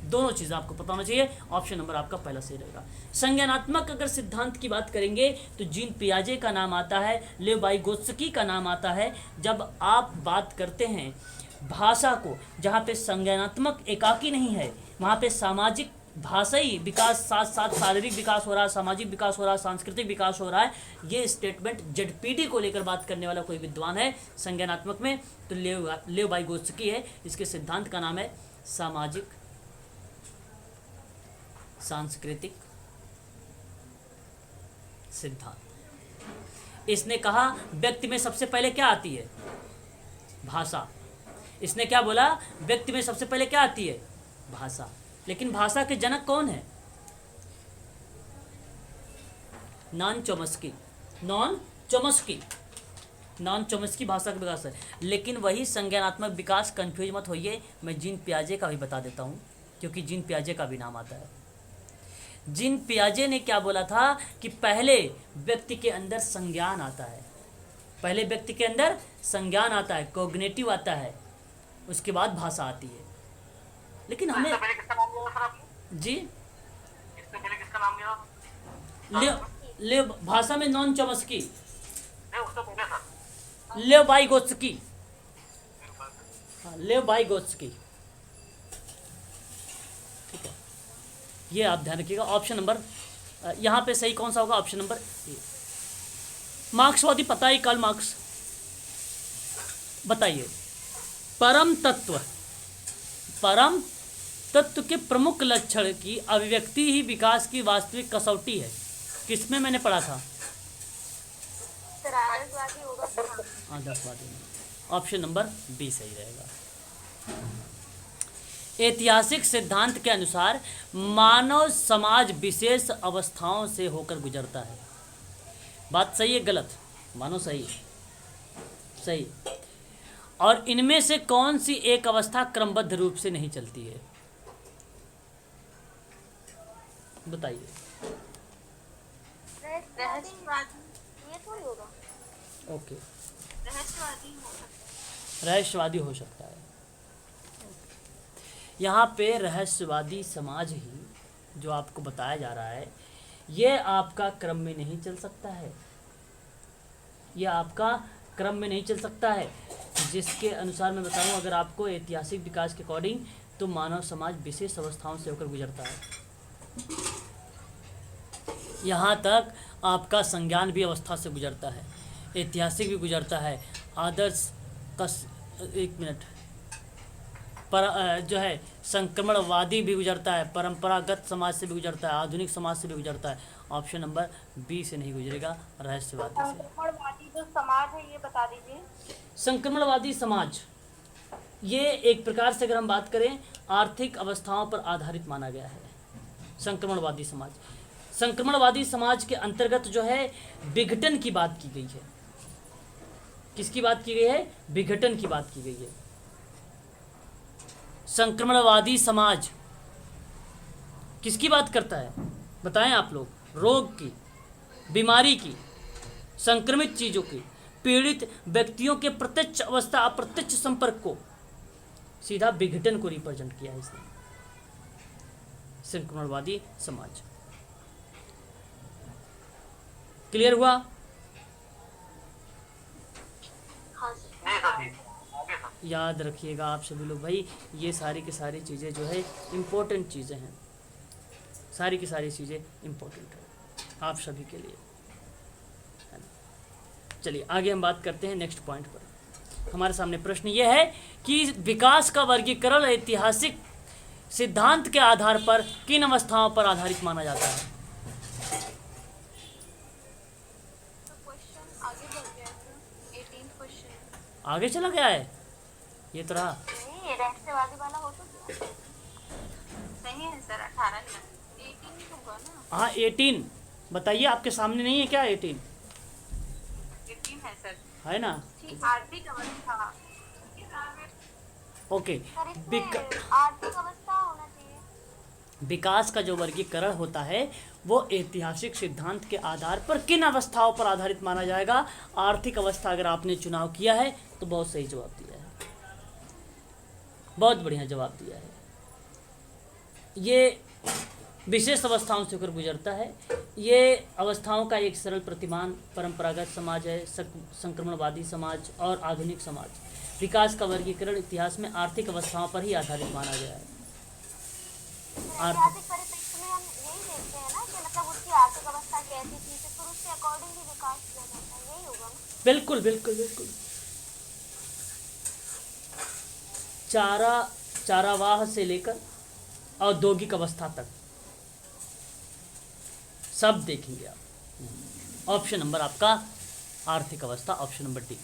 दोनों चीज़ें आपको पता होना चाहिए। ऑप्शन नंबर आपका पहला सही रहेगा। संज्ञानात्मक अगर सिद्धांत की बात करेंगे तो जीन पियाजे का नाम आता है, लेव वाइगोत्स्की का नाम आता है। जब आप बात करते हैं भाषा को, जहाँ पे संज्ञानात्मक एकाकी नहीं है, वहाँ पे सामाजिक भाषाई विकास साथ साथ शारीरिक विकास हो रहा है, सामाजिक विकास हो रहा है, सांस्कृतिक विकास हो रहा है। ये स्टेटमेंट जेडपीटी को लेकर बात करने वाला कोई विद्वान है संज्ञानात्मक में तो लेव वाइगोत्स्की है। इसके सिद्धांत का नाम है सामाजिक सांस्कृतिक सिद्धांत। इसने कहा व्यक्ति में सबसे पहले क्या आती है? भाषा। इसने क्या बोला? व्यक्ति में सबसे पहले क्या आती है? भाषा। लेकिन भाषा के जनक कौन है? नॉन चोम्स्की भाषा का विकास है। लेकिन वही संज्ञानात्मक विकास, कंफ्यूज मत होइए, मैं जीन पियाजे का भी बता देता हूँ, क्योंकि जीन पियाजे का भी नाम आता है। जीन पियाजे ने क्या बोला था कि पहले व्यक्ति के अंदर संज्ञान आता है, पहले व्यक्ति के अंदर संज्ञान आता है, कोग्निटिव आता है, उसके बाद भाषा आती है। लेकिन हमें जी इससे पहले किसका नाम लिया? ले भाषा में नॉन चोम्स्की, नहीं उससे पहले सर। लेव वाइगोत्स्की। हाँ, लेव वाइगोत्स्की। ठीक है, ये आप ध्यान रखिएगा। ऑप्शन नंबर यहाँ पे सही कौन सा होगा? Option number A. मार्क्सवादी पता ही, कार्ल मार्क्स। बताइए, परम तत्व के प्रमुख लक्षण की अभिव्यक्ति ही विकास की वास्तविक कसौटी है। किसमें मैंने पढ़ा था? आदर्शवादी होगा तो हाँ। आदर्शवादी में। ऑप्शन नंबर बी सही रहेगा। ऐतिहासिक सिद्धांत के अनुसार मानव समाज विशेष अवस्थाओं से होकर गुजरता है। बात सही है गलत? मानो सही है। सही। और इनमें से कौन सी एक अवस्था क्रमबद्ध रूप से नहीं चलती है? बताइए। रहस्यवादी ये थोड़ी होगा। ओके, रहस्यवादी हो सकता रहस्यवादी हो सकता है। यहाँ पे रहस्यवादी समाज ही जो आपको बताया जा रहा है, ये आपका क्रम में नहीं चल सकता है। ये आपका क्रम में नहीं चल सकता है, जिसके अनुसार मैं बताऊँ, अगर आपको ऐतिहासिक विकास के अकॉर्डिंग, तो मानव समाज विशेष अवस्थाओं से होकर गुजरता है। यहाँ तक आपका संज्ञान भी अवस्था से गुजरता है, ऐतिहासिक भी गुजरता है, आदर्श का, एक मिनट, पर जो है संक्रमणवादी भी गुजरता है, परंपरागत समाज से भी गुजरता है, आधुनिक समाज से भी गुजरता है। ऑप्शन नंबर बी से नहीं गुजरेगा, रहस्यवादी से। संक्रमणवादी जो समाज है ये बता दीजिए। संक्रमणवादी समाज ये एक प्रकार से अगर हम बात करें, आर्थिक अवस्थाओं पर आधारित माना गया है। संक्रमणवादी समाज के अंतर्गत जो है विघटन की बात की गई है। किसकी बात की गई है? विघटन की बात की गई है। संक्रमणवादी समाज किसकी बात करता है? बताएं आप लोग। रोग की, बीमारी की, संक्रमित चीजों की, पीड़ित व्यक्तियों के प्रत्यक्ष अवस्था अप्रत्यक्ष संपर्क को, सीधा विघटन को रिप्रेजेंट किया है इसने, संक्रमणवादी समाज। क्लियर हुआ? हाँ जी सर जी, ओके सर। याद रखिएगा आप सभी लोग भाई, ये सारी की सारी चीज़ें जो है इम्पोर्टेंट चीज़ें हैं। सारी की सारी चीज़ें इम्पोर्टेंट है आप सभी के लिए, है ना। चलिए आगे हम बात करते हैं नेक्स्ट पॉइंट पर। हमारे सामने प्रश्न ये है कि विकास का वर्गीकरण ऐतिहासिक सिद्धांत के आधार पर किन अवस्थाओं पर आधारित माना जाता है? क्वेश्चन आगे बढ़ गया है। 18th क्वेश्चन आगे चला गया है ये तो रहा। नहीं, ये रहस्यवादी वाला हो तो क्या? सही है सर, 18 नहीं 18 होगा ना। हाँ 18 बताइए, आपके सामने नहीं है क्या? 18 है सर। है ना? आर्थिक अवस्था। ओके। सर इसमें आर्थिक अवस्था होना चाहिए। विकास का जो वर्गीकरण होता है वो ऐतिहासिक सिद्धांत के आधार पर किन अवस्थाओं पर आधारित माना जाएगा? आर्थिक अवस्था अगर आपने चुनाव किया है तो बहुत सही जवाब दिया है, बहुत बढ़िया जवाब दिया है। ये विशेष अवस्थाओं से होकर गुजरता है। ये अवस्थाओं का एक सरल प्रतिमान परंपरागत समाज है, संक्रमणवादी समाज और आधुनिक समाज। विकास का वर्गीकरण इतिहास में आर्थिक अवस्थाओं पर ही आधारित माना गया है। ऐतिहासिक परिप्रेक्ष्य में हम यही देखते हैं ना कि मतलब उसकी आर्थिक अवस्था कैसी थी, तो फिर उसके अकॉर्डिंग ही विकास किया जाता है, यही होगा ना? बिल्कुल बिल्कुल बिल्कुल। चारावाह से लेकर औद्योगिक अवस्था तक सब देखेंगे आप। ऑप्शन नंबर आपका आर्थिक अवस्था, option number D.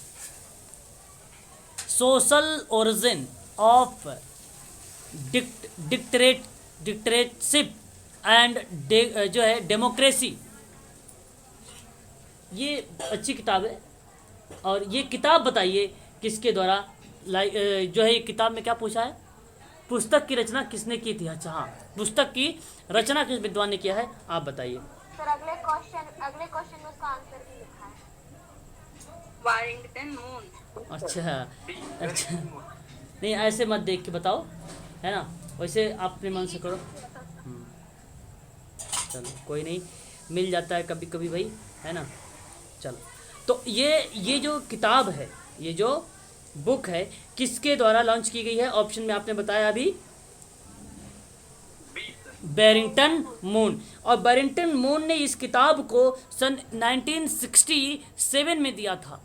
Social origin of dictatorship and जो है डेमोक्रेसी, ये अच्छी किताब है। और ये किताब बताइए किसके द्वारा जो है, ये किताब में क्या पूछा है? पुस्तक की रचना किसने की थी? अच्छा हाँ, पुस्तक की रचना किस विद्वान ने किया है, आप बताइए। सर अगले क्वेश्चन में उसका आंसर भी लिखा है, वारिंगटन मून। अच्छा नहीं, ऐसे मत देख के बताओ, है ना, वैसे आप अपने मन से करो। चलो कोई नहीं, मिल जाता है कभी कभी भाई, है ना। चलो तो ये जो किताब है, ये जो बुक है किसके द्वारा लॉन्च की गई है? ऑप्शन में आपने बताया अभी बैरिंगटन मून। और बैरिंगटन मून ने इस किताब को सन 1967 में दिया था।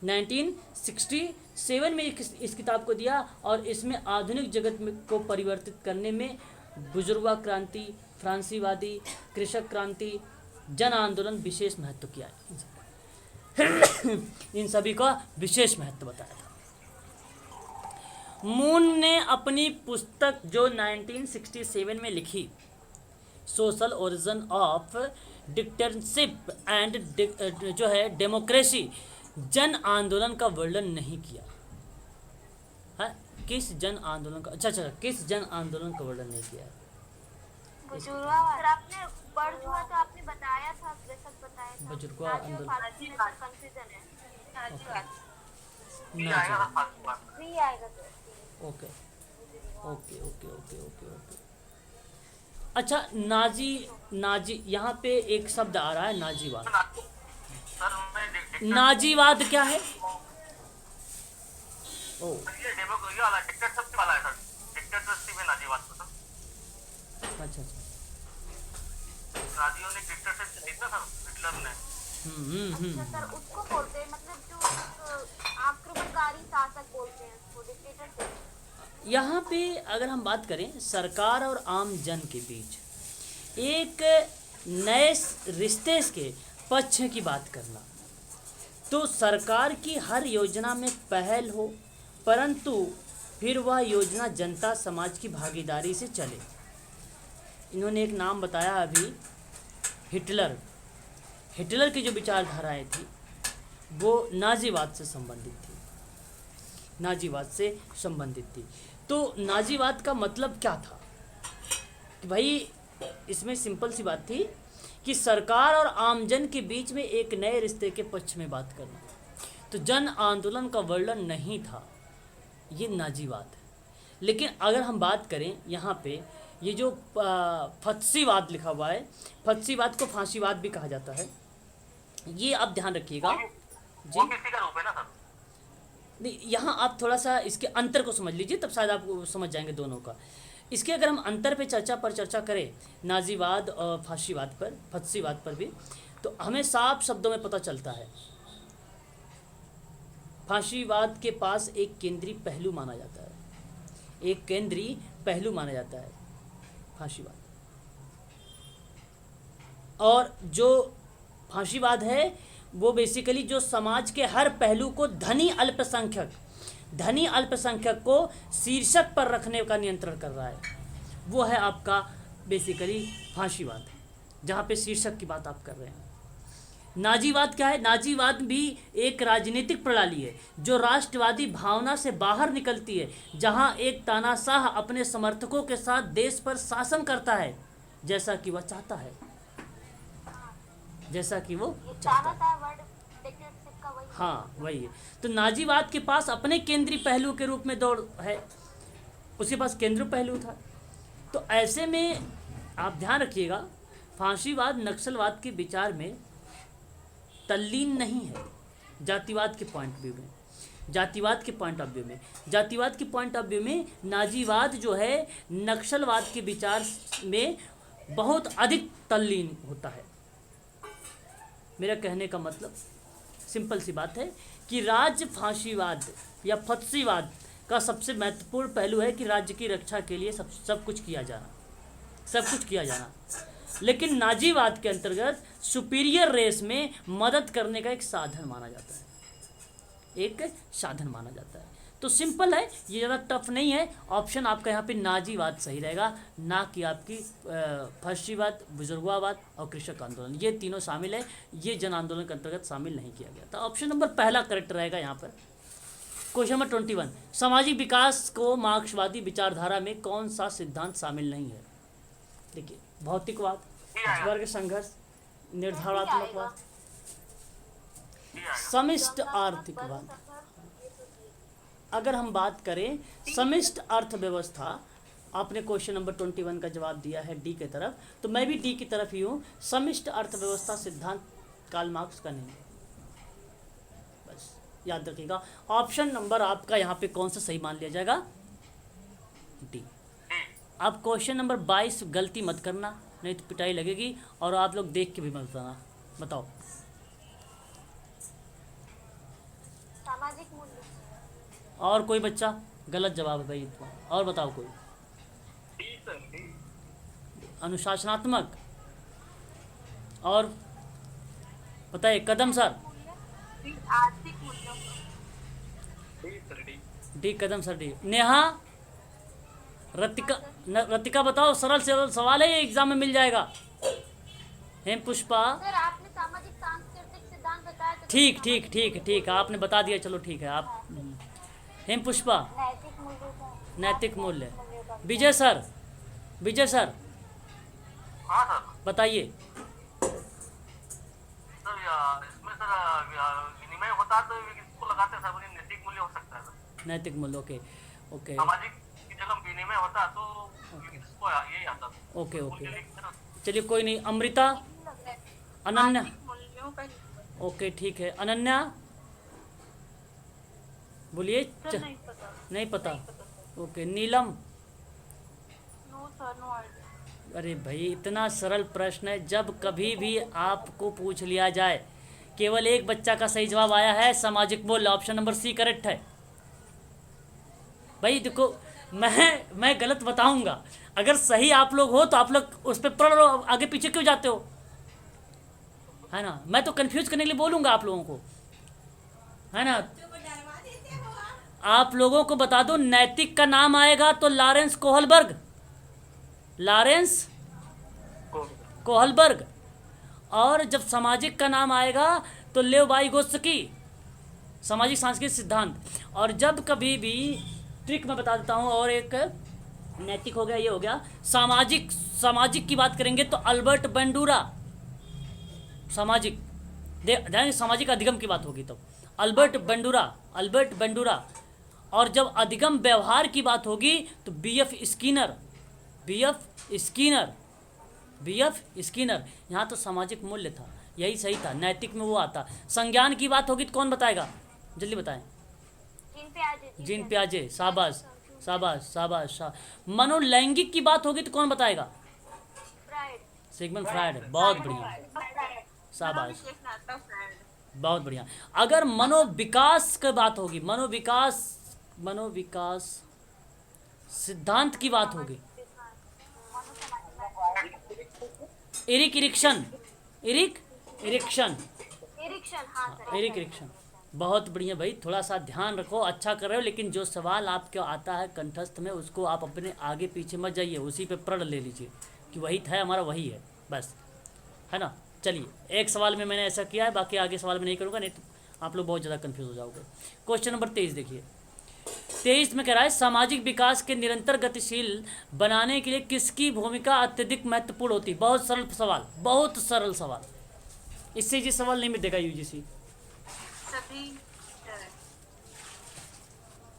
1967 में इस किताब को दिया और इसमें आधुनिक जगत में को परिवर्तित करने में बुजुर्गा क्रांति, फ्रांसीवादी, कृषक क्रांति, जन आंदोलन विशेष महत्व किया इन सभी का विशेष महत्व बताया था। मून ने अपनी पुस्तक जो 1967 में लिखी, social origin of dictatorship and जो है डेमोक्रेसी, जन आंदोलन का वर्णन नहीं किया है। किस जन आंदोलन का किस जन आंदोलन का वर्णन नहीं किया? बुजुर्गा सर आपने पढ़ हुआ तो आपने बताया था, बेशक बताया था। बुजुर्गा आंदोलन कंफ्यूजन है। बी आएगा सर फर्स्ट बार। भी आएगा sir. Okay okay okay okay okay okay. अच्छा, नाजी यहाँ पे एक शब्द आ रहा है, नाजीवाद। सर मैं नाजीवाद क्या है? ओ ये डेमोक्रेसी वाला डिक्टेटरशिप वाला है सर। डिक्टेटरशिप में नाजीवाद को सर। अच्छा। नाजियों ने डिक्टेटरशिप चलाई था सर, हिटलर ने। अच्छा सर, उसको बोलते हैं मतलब जो आक्रमणकारी शासक बोलते हैं उसको डिक्टेटरशिप। यहाँ पे अगर हम बात करें सरकार और आम जन के बीच एक नए रिश्ते के पक्ष की बात करना, तो सरकार की हर योजना में पहल हो, परंतु फिर वह योजना जनता समाज की भागीदारी से चले। इन्होंने एक नाम बताया अभी, हिटलर। हिटलर की जो विचारधाराएं थी वो नाजीवाद से संबंधित थी। तो नाजीवाद का मतलब क्या था कि भाई इसमें सिंपल सी बात थी कि सरकार और आमजन के बीच में एक नए रिश्ते के पक्ष में बात करना। तो जन आंदोलन का वर्णन नहीं था, ये नाजीवाद है। लेकिन अगर हम बात करें यहाँ पे ये जो फतसीवाद लिखा हुआ है, फतसीवाद को फांसीवाद भी कहा जाता है, ये आप ध्यान रखिएगा जी। वो किसी का रूप है ना सर? नहीं, यहाँ आप थोड़ा सा इसके अंतर को समझ लीजिए, तब शायद आप समझ जाएंगे दोनों का। इसके अगर हम अंतर पे चर्चा करें, नाजीवाद और फांसीवाद पर, फतसीवाद पर भी, तो हमें साफ शब्दों में पता चलता है फांसीवाद के पास एक केंद्रीय पहलू माना जाता है, फांसीवाद। और जो फांसीवाद है वो बेसिकली जो समाज के हर पहलू को धनी अल्पसंख्यक को शीर्षक पर रखने का नियंत्रण कर रहा है, वो है आपका बेसिकली फांसीवाद, जहाँ पे शीर्षक की बात आप कर रहे हैं। नाजीवाद क्या है? नाजीवाद भी एक राजनीतिक प्रणाली है जो राष्ट्रवादी भावना से बाहर निकलती है, जहाँ एक तानाशाह अपने समर्थकों के साथ देश पर शासन करता है जैसा कि वह चाहता है। हाँ, वही है। तो नाजीवाद के पास अपने केंद्रीय पहलू के रूप में दौड़ है, उसके पास केंद्रीय पहलू था। तो ऐसे में आप ध्यान रखिएगा, फांसीवाद नक्सलवाद के विचार में तल्लीन नहीं है। जातिवाद के पॉइंट ऑफ व्यू में नाजीवाद जो है नक्सलवाद के विचार में बहुत अधिक तल्लीन होता है। मेरा कहने का मतलब सिंपल सी बात है कि राज्य फांसीवाद या फतसीवाद का सबसे महत्वपूर्ण पहलू है कि राज्य की रक्षा के लिए सब कुछ किया जाना। लेकिन नाजीवाद के अंतर्गत सुपीरियर रेस में मदद करने का एक साधन माना जाता है। तो सिंपल है, ये ज़्यादा टफ नहीं है। ऑप्शन आपका यहाँ पे नाजीवाद सही रहेगा, ना कि आपकी फर्शीवाद, बुजुर्गवाद और कृषक आंदोलन, ये तीनों शामिल है। ये जन आंदोलन के अंतर्गत शामिल नहीं किया गया था। ऑप्शन नंबर पहला करेक्ट रहेगा यहाँ पर। क्वेश्चन नंबर 21, सामाजिक विकास को मार्क्सवादी विचारधारा में कौन सा सिद्धांत शामिल नहीं है? देखिए, भौतिकवाद, वर्ग संघर्ष, निर्धारणात्मकवाद, समष्टि आर्थिकवाद। अगर हम बात करें समष्टि अर्थव्यवस्था, आपने क्वेश्चन नंबर 21 का जवाब दिया है डी की तरफ, तो मैं भी डी की तरफ ही हूँ। समष्टि अर्थव्यवस्था सिद्धांत कार्ल मार्क्स का नहीं है। बस याद रखिएगा। ऑप्शन नंबर आपका यहाँ पे कौन सा सही मान लिया जाएगा? डी। अब क्वेश्चन नंबर 22 गलती मत करना, नहीं तो पिटाई लगेगी, और आप लोग देख के भी मत बताना। बताओ। सामाजिक मूल्य। और कोई बच्चा? गलत जवाब है भाई। और बताओ कोई। D sir, D. अनुशासनात्मक। और बताइए कदम सर। आर्थिक मूल्यों। D sir, D. डी कदम सर, डी। नेहा, रतिका, रतिका बताओ, सरल सरल सवाल है, ये एग्जाम में मिल जाएगा। हेम पुष्पा। सर आपने सामाजिक सांस्कृतिक सिद्धांत बताया तो ठीक ठीक ठीक ठीक, आपने बता दिया, चलो ठीक है। आप हेम पुष्पा। नैतिक मूल्य का। नैतिक मूल्य। विजय सर, विजय सर हाँ सर। बताइए। सर इसमें सर विनिमय होता तो किसको लगाते हैं सर? मुझे नैतिक मूल्य हो सकता है सर। नैतिक मूल्य, ओके ओके सामाजिक की जगह विनिमय होता तो किसको यही आता था। ओके ओके, मूल्य लिखते ना। चलिए कोई नहीं। अमृता, अनन्या, मूल्यों का ओके ठीक है। अनन्या बोलिए। नहीं पता। नहीं पता, okay. Neelam. No sir, no idea. अरे भाई इतना सरल प्रश्न है, जब कभी भी आपको पूछ लिया जाए, केवल एक बच्चा का सही जवाब आया है, सामाजिक मूल्य, ऑप्शन नंबर सी करेक्ट है। भाई देखो, मैं गलत बताऊंगा, अगर सही आप लोग हो तो आप लोग उस पर पढ़ लो, आगे पीछे क्यों जाते हो, है ना। मैं तो कंफ्यूज करने के लिए बोलूंगा आप लोगों को, है ना। आप लोगों को बता दो, नैतिक का नाम आएगा तो लॉरेंस कोहलबर्ग, लॉरेंस कोहलबर्ग। और जब सामाजिक का नाम आएगा तो लेव वाइगोत्स्की, सामाजिक सांस्कृतिक सिद्धांत। और जब कभी भी ट्रिक मैं बता देता हूँ, और एक नैतिक हो गया, ये हो गया। सामाजिक, सामाजिक की बात करेंगे तो अल्बर्ट बंडूरा, सामाजिक ध्यान, सामाजिक अधिगम की बात होगी तो अल्बर्ट बंडूरा, अल्बर्ट बंडूरा। और जब अधिगम व्यवहार की बात होगी तो BF Skinner, BF Skinner, BF Skinner. यहाँ तो सामाजिक मूल्य था, यही सही था, नैतिक में वो आता। संज्ञान की बात होगी तो कौन बताएगा, जल्दी बताएं। जीन प्याजे, शाबाश शाबाश शाबाश। मनोलैंगिक की बात होगी तो कौन बताएगा, सिगमंड फ्रायड, बहुत बढ़िया, शाबाश, बहुत बढ़िया। अगर मनोविकास की बात होगी, मनोविकास, मनोविकास सिद्धांत की बात होगी, एरिक इरिक्शन, एरिक इरिक्शन, एरिक इरिक्शन। बहुत बढ़िया भाई, थोड़ा सा ध्यान रखो, अच्छा कर रहे हो, लेकिन जो सवाल आपको आता है कंठस्थ में, उसको आप अपने आगे पीछे मत जाइए, उसी पे प्रण ले लीजिए कि वही था हमारा, वही है बस, है ना। चलिए, एक सवाल में मैंने ऐसा किया है, बाकी आगे सवाल में नहीं करूँगा, नहीं तो आप लोग बहुत ज़्यादा कन्फ्यूज हो जाओगे। क्वेश्चन नंबर 23 देखिए। 23 में कह रहा है, सामाजिक विकास के निरंतर गतिशील बनाने के लिए किसकी भूमिका अत्यधिक महत्वपूर्ण होती है। बहुत सरल सवाल, बहुत सरल सवाल, इससे ये सवाल नहीं मिलेगा यूजीसी। सभी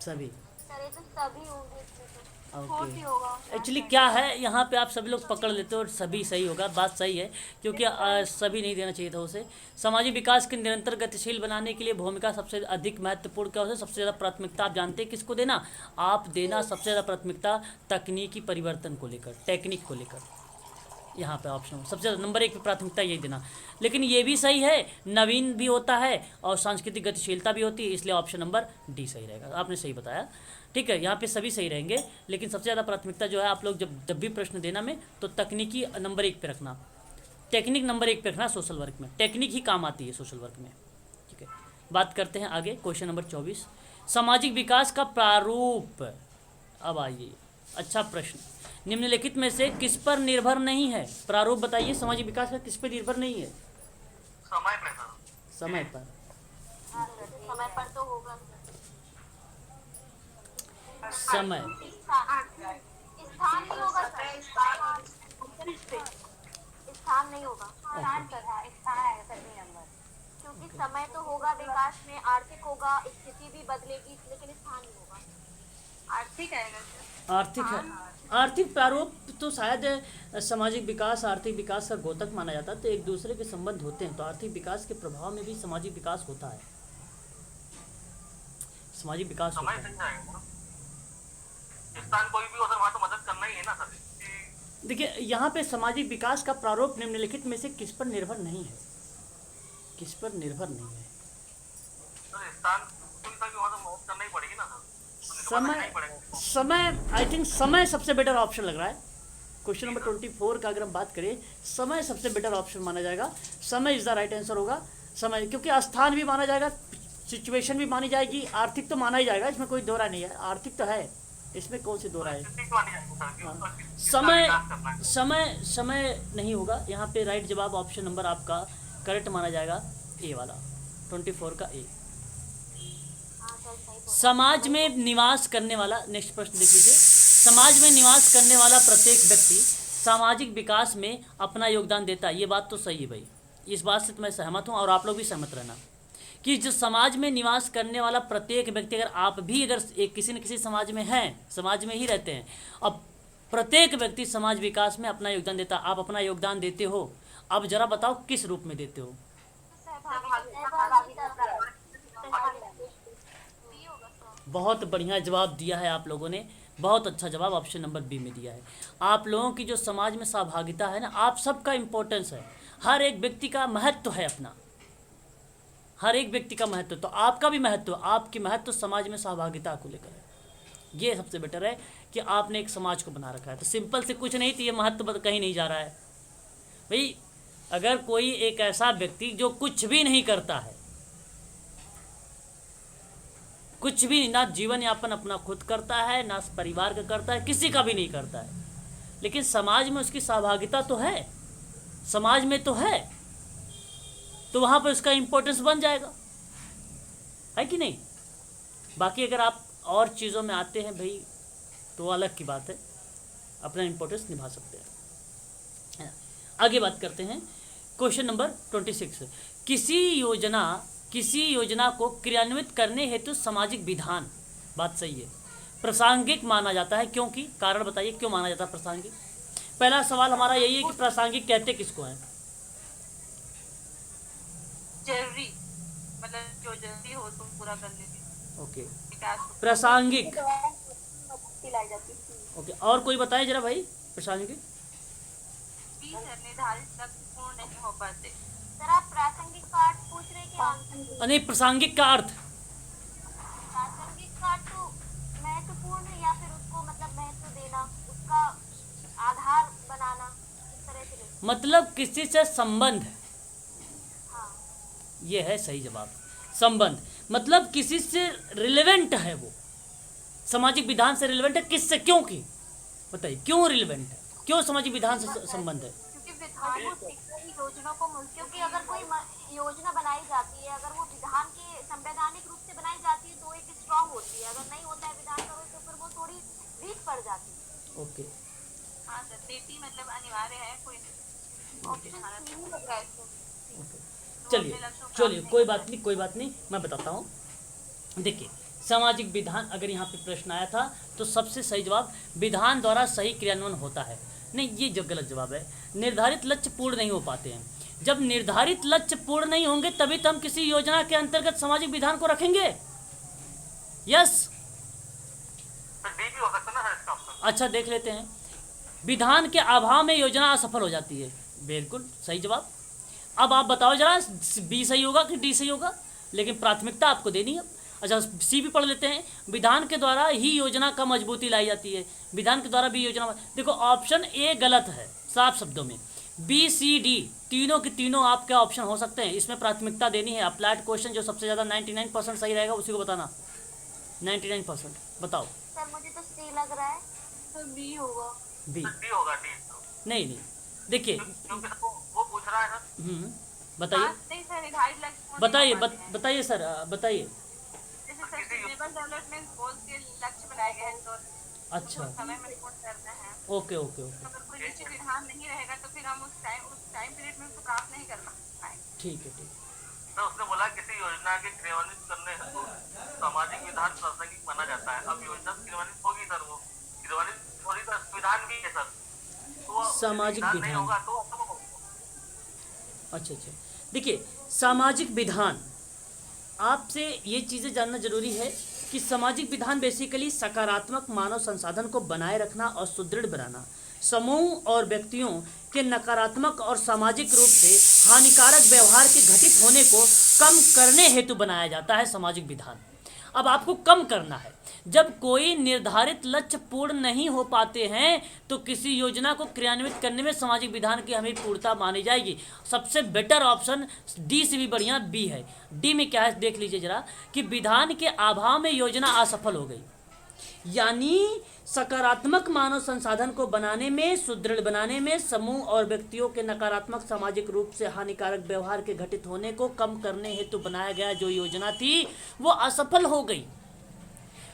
सभी होंगे इसमें तो। ओके। एक्चुअली क्या है, यहाँ पे आप सभी लोग पकड़ लेते हो और सभी सही होगा, बात सही है, क्योंकि सभी नहीं देना चाहिए था उसे। सामाजिक विकास के निरंतर गतिशील बनाने के लिए भूमिका सबसे अधिक महत्वपूर्ण क्या होता है, सबसे ज़्यादा प्राथमिकता आप जानते हैं किसको देना, आप देना सबसे ज़्यादा प्राथमिकता तकनीकी परिवर्तन को लेकर, टेक्निक को लेकर। यहाँ पे ऑप्शन सबसे ज़्यादा नंबर 1 पे प्राथमिकता यही देना। लेकिन ये भी सही है, नवीन भी होता है और सांस्कृतिक गतिशीलता भी होती है, इसलिए ऑप्शन नंबर डी सही रहेगा। आपने सही बताया, ठीक है, यहाँ पे सभी सही रहेंगे, लेकिन सबसे ज़्यादा प्राथमिकता जो है आप लोग जब भी प्रश्न देना में, तो तकनीकी नंबर 1 पे रखना, टेक्निक नंबर 1 पे रखना। सोशल वर्क में टेक्निक ही काम आती है, सोशल वर्क में, ठीक है। बात करते हैं आगे, क्वेश्चन नंबर 24, सामाजिक विकास का प्रारूप। अब आइए, अच्छा प्रश्न, निम्नलिखित में से किस पर निर्भर नहीं है, प्रारूप बताइए। सामाजिक विकास का किस पर निर्भर नहीं है, समय पे सर। समय पर, समय पर तो होगा। समय, स्थान नहीं होगा सर, स्थान नहीं होगा, स्थान आएगा सर नंबर, क्योंकि समय तो होगा विकास में, आर्थिक होगा, स्थिति भी बदलेगी, लेकिन स्थान नहीं होगा। आर्थिक आएगा सर, आर्थिक है, आर्थिक प्रारूप तो शायद सामाजिक विकास आर्थिक विकास का द्योतक माना जाता है, तो एक दूसरे के संबंध होते हैं, तो आर्थिक विकास के प्रभाव में भी सामाजिक विकास होता है। सामाजिक विकास होता समय है। सही जाएगा सर। स्थान कोई भी हो सर, वहाँ तो मदद करना ही है ना सर कि देखिए यहाँ पे सामाजिक विकास का प्रारूप निम्नलिखित में से किस पर निर्भर नहीं है, किस पर निर्भर नहीं है। सर स्थान कोई सा भी वहाँ तो मदद करना ही पड़ेगी ना सर, तो निर्भर रहना समय ही पड़ेगा। समय आई थिंक समय सबसे बेटर ऑप्शन लग रहा है। क्वेश्चन नंबर 24 का अगर हम बात करें, समय सबसे बेटर ऑप्शन माना जाएगा। समय इज द राइट आंसर होगा। समय, क्योंकि स्थान भी माना जाएगा, सिचुएशन भी मानी जाएगी, आर्थिक तो माना ही जाएगा, इसमें कोई दो राय नहीं है, आर्थिक तो है, इसमें कौन सी दो राय है। स्थिति तो आनी चाहिए सर कि उसका समय विकास करना है। समय समय नहीं होगा यहाँ पे। राइट जवाब ऑप्शन नंबर आपका करेक्ट माना जाएगा, ए वाला, 24 का ए। हाँ सर सही बोला। समाज में निवास करने वाला, नेक्स्ट प्रश्न देख लीजिए। समाज में निवास करने वाला प्रत्येक व्यक्ति सामाजिक विकास में अपना योगदान देता है। ये बात तो सही है भाई, इस बात से तो मैं सहमत हूँ और आप लोग भी सहमत रहना कि जो समाज में निवास करने वाला प्रत्येक व्यक्ति, अगर आप भी अगर एक किसी न किसी समाज में हैं, समाज में ही रहते हैं, अब प्रत्येक व्यक्ति समाज विकास में अपना योगदान देता। आप अपना योगदान देते हो, अब जरा बताओ किस रूप में देते हो। बहुत बढ़िया जवाब दिया है आप लोगों ने, बहुत अच्छा जवाब ऑप्शन नंबर बी में दिया है। आप लोगों की जो समाज में सहभागिता है ना, आप सबका इम्पोर्टेंस है, हर एक व्यक्ति का महत्व है अपना, हर एक व्यक्ति का महत्व, तो आपका भी महत्व, आपकी महत्व समाज में सहभागिता को लेकर है। ये सबसे बेटर है कि आपने एक समाज को बना रखा है, तो सिंपल से कुछ नहीं, तो ये महत्व कहीं नहीं जा रहा है भाई। अगर कोई एक ऐसा व्यक्ति जो कुछ भी नहीं करता है, कुछ भी ना जीवन यापन अपना खुद करता है, ना परिवार का करता है, किसी का भी नहीं करता है, लेकिन समाज में उसकी सहभागिता तो है, समाज में तो है, तो वहाँ पर उसका इम्पोर्टेंस बन जाएगा, है कि नहीं। बाकी अगर आप और चीज़ों में आते हैं भाई, तो अलग की बात है, अपना इम्पोर्टेंस निभा सकते हैं। आगे बात करते हैं क्वेश्चन नंबर 26। किसी योजना को क्रियान्वित करने हेतु सामाजिक विधान, बात सही है, प्रासंगिक माना जाता है, क्योंकि कारण बताइए क्यों माना जाता है प्रासंगिक। पहला सवाल हमारा यही है कि प्रासंगिक कहते किसको हैं। जरूरी, मतलब जो जल्दी हो तो पूरा कर लेंगे ओके, विकास को। प्रासंगिक, लाई जाती है। ओके, और कोई बताए जरा भाई प्रासंगिक। भी सर निर्धारित लक्ष्य पूर्ण नहीं हो पाते। सर आप प्रासंगिक का अर्थ पूछ रहे हैं कि आंसर? नहीं, प्रासंगिक का अर्थ, प्रासंगिक का अर्थ तो महत्वपूर्ण है, या फिर उसको मतलब महत्व देना, उसका आधार बनाना, इस तरह से ले। मतलब किसी से संबंध, हाँ ये है सही जवाब। संबंध मतलब किसी से रिलेवेंट है, वो सामाजिक विधान से रिलेवेंट है, किससे, क्यों की बताइए, क्यों रिलेवेंट है, क्यों सामाजिक विधान से संबंध है। क्योंकि विधान योजना को क्योंकि अगर कोई योजना बनाई जाती है, अगर वो विधान के संवैधानिक रूप से बनाई जाती है तो एक स्ट्रांग होती है, अगर नहीं होता है विधान का तो फिर वो थोड़ी वीक पड़ जाती है। ओके, हाँ सर, देती मतलब अनिवार्य है, कोई ऑप्शन नहीं लग रहा है इसमें। ओके, चलिए कोई बात नहीं, कोई बात नहीं, मैं बताता हूँ। देखिए सामाजिक विधान, अगर यहाँ पे प्रश्न आया था तो सबसे सही जवाब विधान द्वारा सही क्रियान्वयन होता है। नहीं, ये जो गलत जवाब है। निर्धारित लक्ष्य पूर्ण नहीं हो पाते हैं। जब निर्धारित लक्ष्य पूर्ण नहीं होंगे तभी तो हम किसी योजना के अंतर्गत सामाजिक विधान को रखेंगे। यस, सर डी भी हो सकता है ना सर इसका ऑप्शन। अच्छा देख लेते हैं। विधान के अभाव में योजना असफल हो जाती है, बिल्कुल सही जवाब। अब आप बताओ जरा, बी सही होगा कि डी सही होगा, लेकिन प्राथमिकता आपको देनी है। अच्छा, सी भी पढ़ लेते हैं। विधान के द्वारा ही योजना का मजबूती लाई जाती है, विधान के द्वारा भी योजना। देखो ऑप्शन ए गलत है साफ शब्दों में, बी सी डी तीनों के तीनों आपके ऑप्शन हो सकते हैं। इसमें प्राथमिकता देनी है। अप्लाइड क्वेश्चन जो सबसे ज़्यादा 99% सही रहेगा उसी को बताना। 99% बताओ। सर मुझे तो सी लग रहा है, तो बी होगा। बी सर डी होगा, डी। नहीं, देखिए क्योंकि सर वो पूछ रहा है सर। बताइए नहीं सर, निर्धारित लक्ष्य पूर्ण बताइए नहीं हो पाते हैं। बताइए सर, बताइए। जैसे सस्टेनेबल डेवलपमेंट गोल्स के लक्ष्य बनाए गए हैं तो अच्छा, उसको समय में पूर्ण करना है। ओके ओके ओके, तो अगर कोई निश्चित विधान नहीं रहेगा तो फिर हम उस टाइम पीरियड में उसको प्राप्त नहीं कर पाएंगे। ठीक है। सर उसने बोला किसी योजना के क्रियान्वित करने हेतु सामाजिक विधान प्रासंगिक माना जाता है। अब योजना क्रियान्वित होगी सर, वो क्रियान्वित होगी तो विधान भी है सर, तो सामाजिक नहीं विधान, होगा तो अच्छा, देखिए सामाजिक विधान, आपसे ये चीज़ें जानना जरूरी है कि सामाजिक विधान बेसिकली सकारात्मक मानव संसाधन को बनाए रखना और सुदृढ़ बनाना, समूह और व्यक्तियों के नकारात्मक और सामाजिक रूप से हानिकारक व्यवहार के घटित होने को कम करने हेतु बनाया जाता है सामाजिक विधान। अब आपको कम करना है। जब कोई निर्धारित लक्ष्य पूर्ण नहीं हो पाते हैं तो किसी योजना को क्रियान्वित करने में सामाजिक विधान की हमें पूर्णता मानी जाएगी। सबसे बेटर ऑप्शन डी से भी बढ़िया बी है। डी में क्या है देख लीजिए जरा, कि विधान के अभाव में योजना असफल हो गई, यानी सकारात्मक मानव संसाधन को बनाने में, सुदृढ़ बनाने में, समूह और व्यक्तियों के नकारात्मक सामाजिक रूप से हानिकारक व्यवहार के घटित होने को कम करने हेतु बनाया गया जो योजना थी वो असफल हो गई।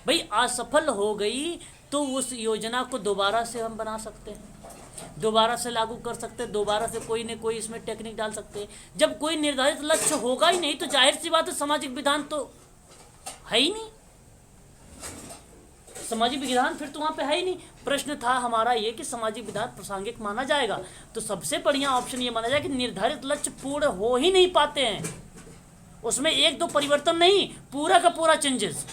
भाई असफल हो गई तो उस योजना को दोबारा से हम बना सकते हैं, दोबारा से लागू कर सकते हैं, दोबारा से कोई न कोई इसमें टेक्निक डाल सकते हैं। जब कोई निर्धारित लक्ष्य होगा ही नहीं तो जाहिर सी बात है सामाजिक विधान तो है ही नहीं, सामाजिक विधान फिर तो वहाँ पे है ही नहीं। प्रश्न था हमारा ये कि सामाजिक विधान प्रासंगिक माना जाएगा, तो सबसे बढ़िया ऑप्शन ये माना जाए कि निर्धारित लक्ष्य पूर्ण हो ही नहीं पाते हैं, उसमें एक दो परिवर्तन नहीं, पूरा का पूरा चेंजेस,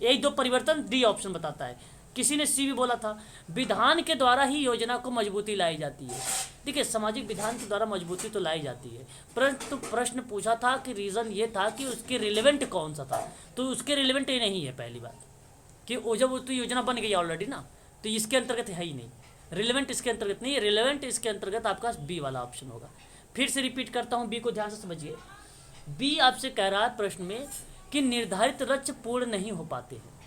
एक दो परिवर्तन डी ऑप्शन बताता है। किसी ने सी भी बोला था, विधान के द्वारा ही योजना को मजबूती लाई जाती है। देखिए सामाजिक विधान के द्वारा मजबूती तो लाई जाती है, परंतु प्रश्न पूछा था कि रीज़न ये था कि उसके रिलेवेंट कौन सा था, तो उसके रिलेवेंट ये नहीं है। पहली बात कि वो जब तो योजना बन गई ऑलरेडी ना, तो इसके अंतर्गत है ही नहीं, रिलेवेंट इसके अंतर्गत नहीं है। रिलेवेंट इसके अंतर्गत आपका बी वाला ऑप्शन होगा। फिर से रिपीट करता हूँ, बी को ध्यान से समझिए। बी आपसे कह रहा है प्रश्न में कि निर्धारित लक्ष्य पूर्ण नहीं हो पाते हैं।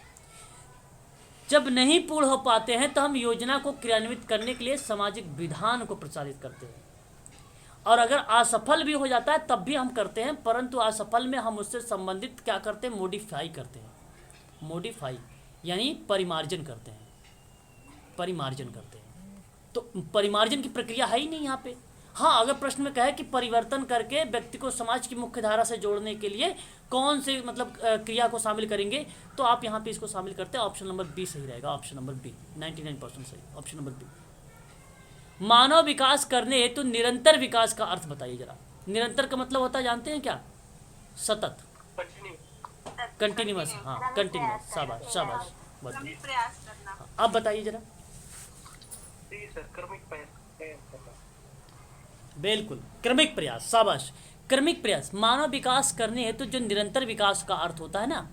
जब नहीं पूर्ण हो पाते हैं तो हम योजना को क्रियान्वित करने के लिए सामाजिक विधान को प्रचारित करते हैं, और अगर असफल भी हो जाता है तब भी हम करते हैं, परंतु असफल में हम उससे संबंधित क्या करते हैं, मॉडिफाई करते हैं। मॉडिफाई यानी परिमार्जन करते हैं, परिमार्जन करते हैं। तो परिमार्जन की प्रक्रिया है ही नहीं यहाँ पे। हाँ, अगर प्रश्न में कहे कि परिवर्तन करके व्यक्ति को समाज की मुख्य धारा से जोड़ने के लिए कौन से मतलब क्रिया को शामिल करेंगे, तो आप यहाँ पे इसको शामिल करते हैं। ऑप्शन नंबर बी सही रहेगा, ऑप्शन नंबर बी 99% सही, ऑप्शन नंबर बी। मानव विकास करने हेतु तो निरंतर विकास का अर्थ बताइए जरा। निरंतर का मतलब होता है जानते हैं क्या, सतत, कंटिन्यूअस। हाँ कंटिन्यूअस, शाबाश शाबाश, बहुत बढ़िया। प्रयास करना। अब बताइए जरा। बिल्कुल, क्रमिक प्रयास, शाबाश, क्रमिक प्रयास। मानव विकास करने हेतु तो जो निरंतर विकास का अर्थ होता है ना,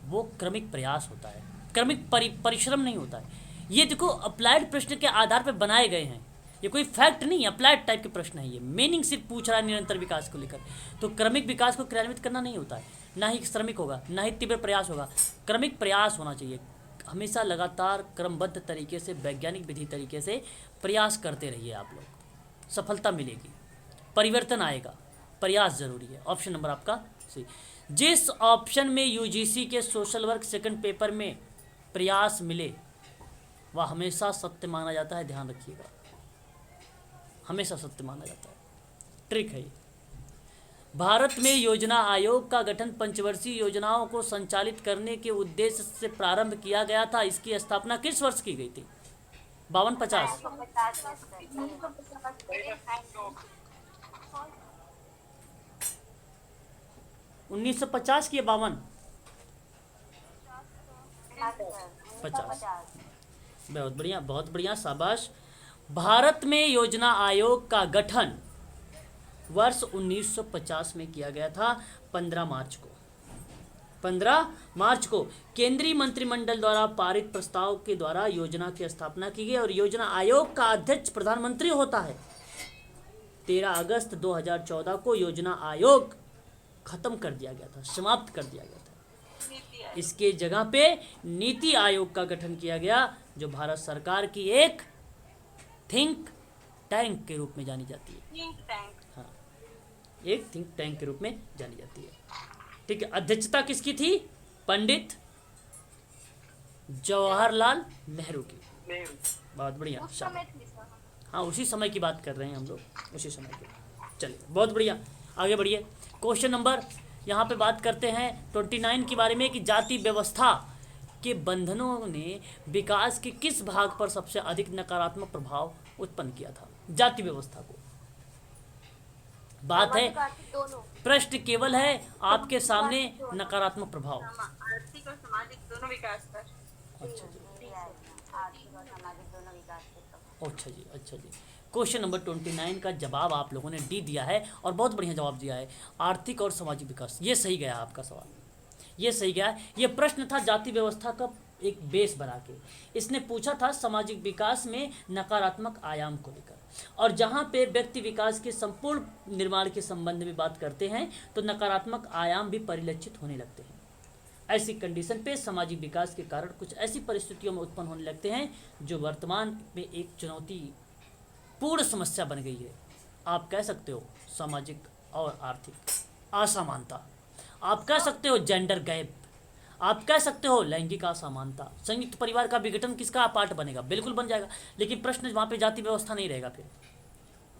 वो क्रमिक प्रयास होता है, क्रमिक परिश्रम नहीं होता है। ये देखो अप्लाइड प्रश्न के आधार पर बनाए गए हैं, ये कोई फैक्ट नहीं, अप्लाइड टाइप के प्रश्न है। ये मीनिंग सिर्फ पूछ रहा है निरंतर विकास को लेकर। तो क्रमिक विकास को क्रियान्वित करना नहीं होता है, ना ही श्रमिक होगा, ना ही तीव्र प्रयास होगा। क्रमिक प्रयास होना चाहिए, हमेशा लगातार क्रमबद्ध तरीके से, वैज्ञानिक विधि तरीके से प्रयास करते रहिए, आप लोग सफलता मिलेगी, परिवर्तन आएगा, प्रयास जरूरी है। ऑप्शन नंबर आपका सी। जिस ऑप्शन में यूजीसी के सोशल वर्क सेकंड पेपर में प्रयास मिले वह हमेशा सत्य माना जाता है, ध्यान रखिएगा, हमेशा सत्य माना जाता है, ट्रिक है ये। भारत में योजना आयोग का गठन पंचवर्षीय योजनाओं को संचालित करने के उद्देश्य से प्रारंभ किया गया था। इसकी स्थापना किस वर्ष की गई थी? 52-50 1950 की 52 50। बहुत बढ़िया, बहुत बढ़िया, शाबाश। भारत में योजना आयोग का गठन वर्ष 1950 में किया गया था, 15 मार्च को। 15 मार्च को केंद्रीय मंत्रिमंडल द्वारा पारित प्रस्ताव के द्वारा योजना की स्थापना की गई और योजना आयोग का अध्यक्ष प्रधानमंत्री होता है। 13 अगस्त 2014 को योजना आयोग खत्म कर दिया गया था, समाप्त कर दिया गया था। इसके जगह पे नीति आयोग का गठन किया गया, जो भारत सरकार की एक थिंक टैंक के रूप में जानी जाती है। थिंक टैंक, हाँ, एक थिंक टैंक के रूप में जानी जाती है। ठीक है, अध्यक्षता किसकी थी? पंडित जवाहरलाल नेहरू की। बहुत बढ़िया, हाँ उसी समय की बात कर रहे हैं हम लोग, उसी समय की। चलिए बहुत बढ़िया, आगे बढ़िए। क्वेश्चन नंबर यहाँ पे बात करते हैं 29 के बारे में कि जाति व्यवस्था के बंधनों ने विकास के किस भाग पर सबसे अधिक नकारात्मक प्रभाव उत्पन्न किया था? जाति व्यवस्था को बात है, सामाजिक आर्थिक दोनों। प्रश्न केवल है आपके सामने नकारात्मक प्रभाव। आर्थिक और सामाजिक दोनों विकास पर। अच्छा जी, आर्थिक और सामाजिक दोनों विकास के प्रभाव। अच्छा जी, अच्छा जी। क्वेश्चन नंबर 29 का जवाब आप लोगों ने डी दिया है और बहुत बढ़िया जवाब दिया है, आर्थिक और सामाजिक विकास। ये सही गया आपका सवाल, ये सही गया। ये प्रश्न था जाति व्यवस्था का एक बेस बना के। इसने पूछा था सामाजिक विकास में नकारात्मक आयाम को लेकर, और जहाँ पे व्यक्ति विकास के संपूर्ण निर्माण के संबंध में बात करते हैं तो नकारात्मक आयाम भी परिलक्षित होने लगते हैं। ऐसी कंडीशन पे सामाजिक विकास के कारण कुछ ऐसी परिस्थितियों में उत्पन्न होने लगते हैं जो वर्तमान में एक चुनौती पूर्ण समस्या बन गई है। आप कह सकते हो सामाजिक और आर्थिक असमानता, आप कह सकते हो जेंडर गैप, आप कह सकते हो लैंगिक असमानता। संयुक्त परिवार का विघटन किसका पार्ट बनेगा? बिल्कुल बन जाएगा, लेकिन प्रश्न वहाँ पे जाति व्यवस्था नहीं रहेगा। फिर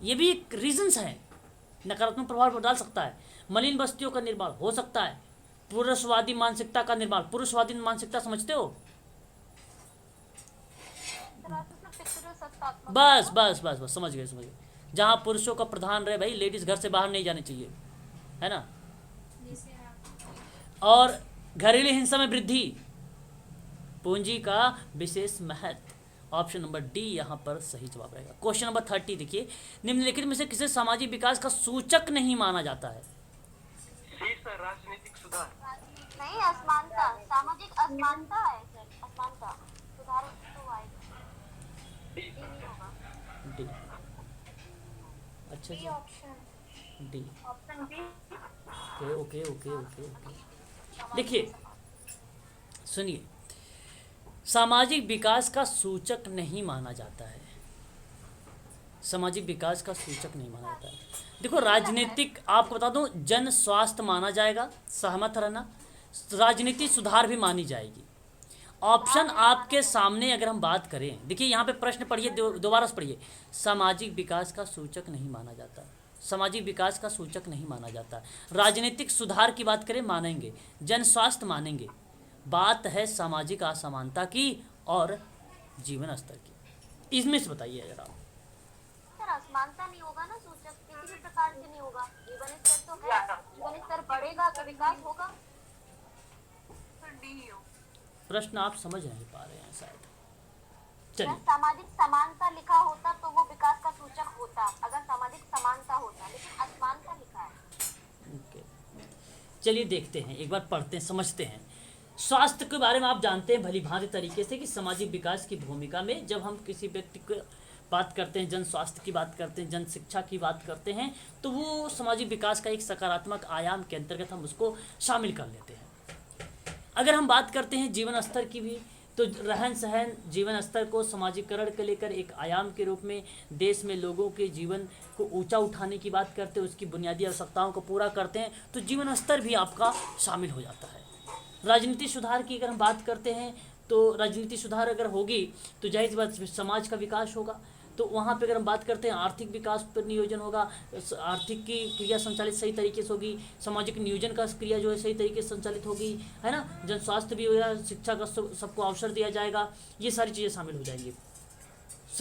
ये भी एक रीजंस हैं, नकारात्मक प्रभाव डाल सकता है। मलिन बस्तियों का निर्माण हो सकता है, पुरुषवादी मानसिकता का निर्माण। पुरुषवादी मानसिकता समझते हो? बस बस बस बस समझ गए, समझ गए। जहाँ पुरुषों का प्रधान रहे भाई, लेडीज घर से बाहर नहीं जानी चाहिए, है ना। और घरेलू हिंसा में वृद्धि, पूंजी का विशेष महत्व। ऑप्शन नंबर डी यहाँ पर सही जवाब रहेगा। क्वेश्चन नंबर 30 देखिए, निम्नलिखित में से किसे सामाजिक विकास का सूचक नहीं माना जाता है? सी सर, राजनीतिक सुधार। नहीं, असमानता, सामाजिक असमानता है सर, असमानता सुधार तो आएगा। डी ये नहीं होगा। डी। अच्छा जी, option D. Option B. Okay okay okay okay okay. देखिए सुनिए, सामाजिक विकास का सूचक नहीं माना जाता है, सामाजिक विकास का सूचक नहीं माना जाता है। देखो राजनीतिक, आपको बता दूं, जन स्वास्थ्य माना जाएगा, सहमत रहना। राजनीति सुधार भी मानी जाएगी। ऑप्शन आपके सामने अगर हम बात करें, देखिए यहाँ पे प्रश्न पढ़िए, दोबारा से पढ़िए। सामाजिक विकास का सूचक नहीं माना जाता, सामाजिक विकास का सूचक नहीं माना जाता। राजनीतिक सुधार की बात करें, मानेंगे। जन स्वास्थ्य मानेंगे। बात है सामाजिक असमानता की और जीवन स्तर की। इसमें से बताइए जरा। सर असमानता नहीं होगा ना सूचक, किसी भी प्रकार से नहीं होगा। जीवन स्तर तो है, जीवन स्तर बढ़ेगा तो विकास होगा। सर डी ही हो। प्रश्न आप समझ नहीं पा रहे हैं शायद। अगर चलिए सामाजिक समानता लिखा होता तो वो विकास का सूचक होता, अगर सामाजिक समानता होता, लेकिन असमानता लिखा है। ओके, चलिए देखते हैं, एक बार पढ़ते हैं, समझते हैं। स्वास्थ्य के बारे में आप जानते हैं भली भांति तरीके से कि सामाजिक विकास की भूमिका में जब हम किसी व्यक्ति को बात करते हैं, जन स्वास्थ्य की बात करते हैं, जन शिक्षा की बात करते हैं, तो वो सामाजिक विकास का एक सकारात्मक आयाम के अंतर्गत हम उसको शामिल कर लेते हैं। अगर हम बात करते हैं जीवन स्तर की भी, तो रहन सहन, जीवन स्तर को सामाजिकरण के लेकर एक आयाम के रूप में देश में लोगों के जीवन को ऊंचा उठाने की बात करते हैं, उसकी बुनियादी आवश्यकताओं को पूरा करते हैं, तो जीवन स्तर भी आपका शामिल हो जाता है। राजनीति सुधार की अगर हम बात करते हैं, तो राजनीति सुधार अगर होगी तो जाहिर बात समाज का विकास होगा। तो वहाँ पे अगर हम बात करते हैं आर्थिक विकास पर नियोजन होगा, आर्थिक की क्रिया संचालित सही तरीके से होगी, सामाजिक नियोजन का क्रिया जो है सही तरीके से संचालित होगी, है ना। जन स्वास्थ्य भी होगा, शिक्षा का सबको अवसर दिया जाएगा, ये सारी चीज़ें शामिल हो जाएंगी।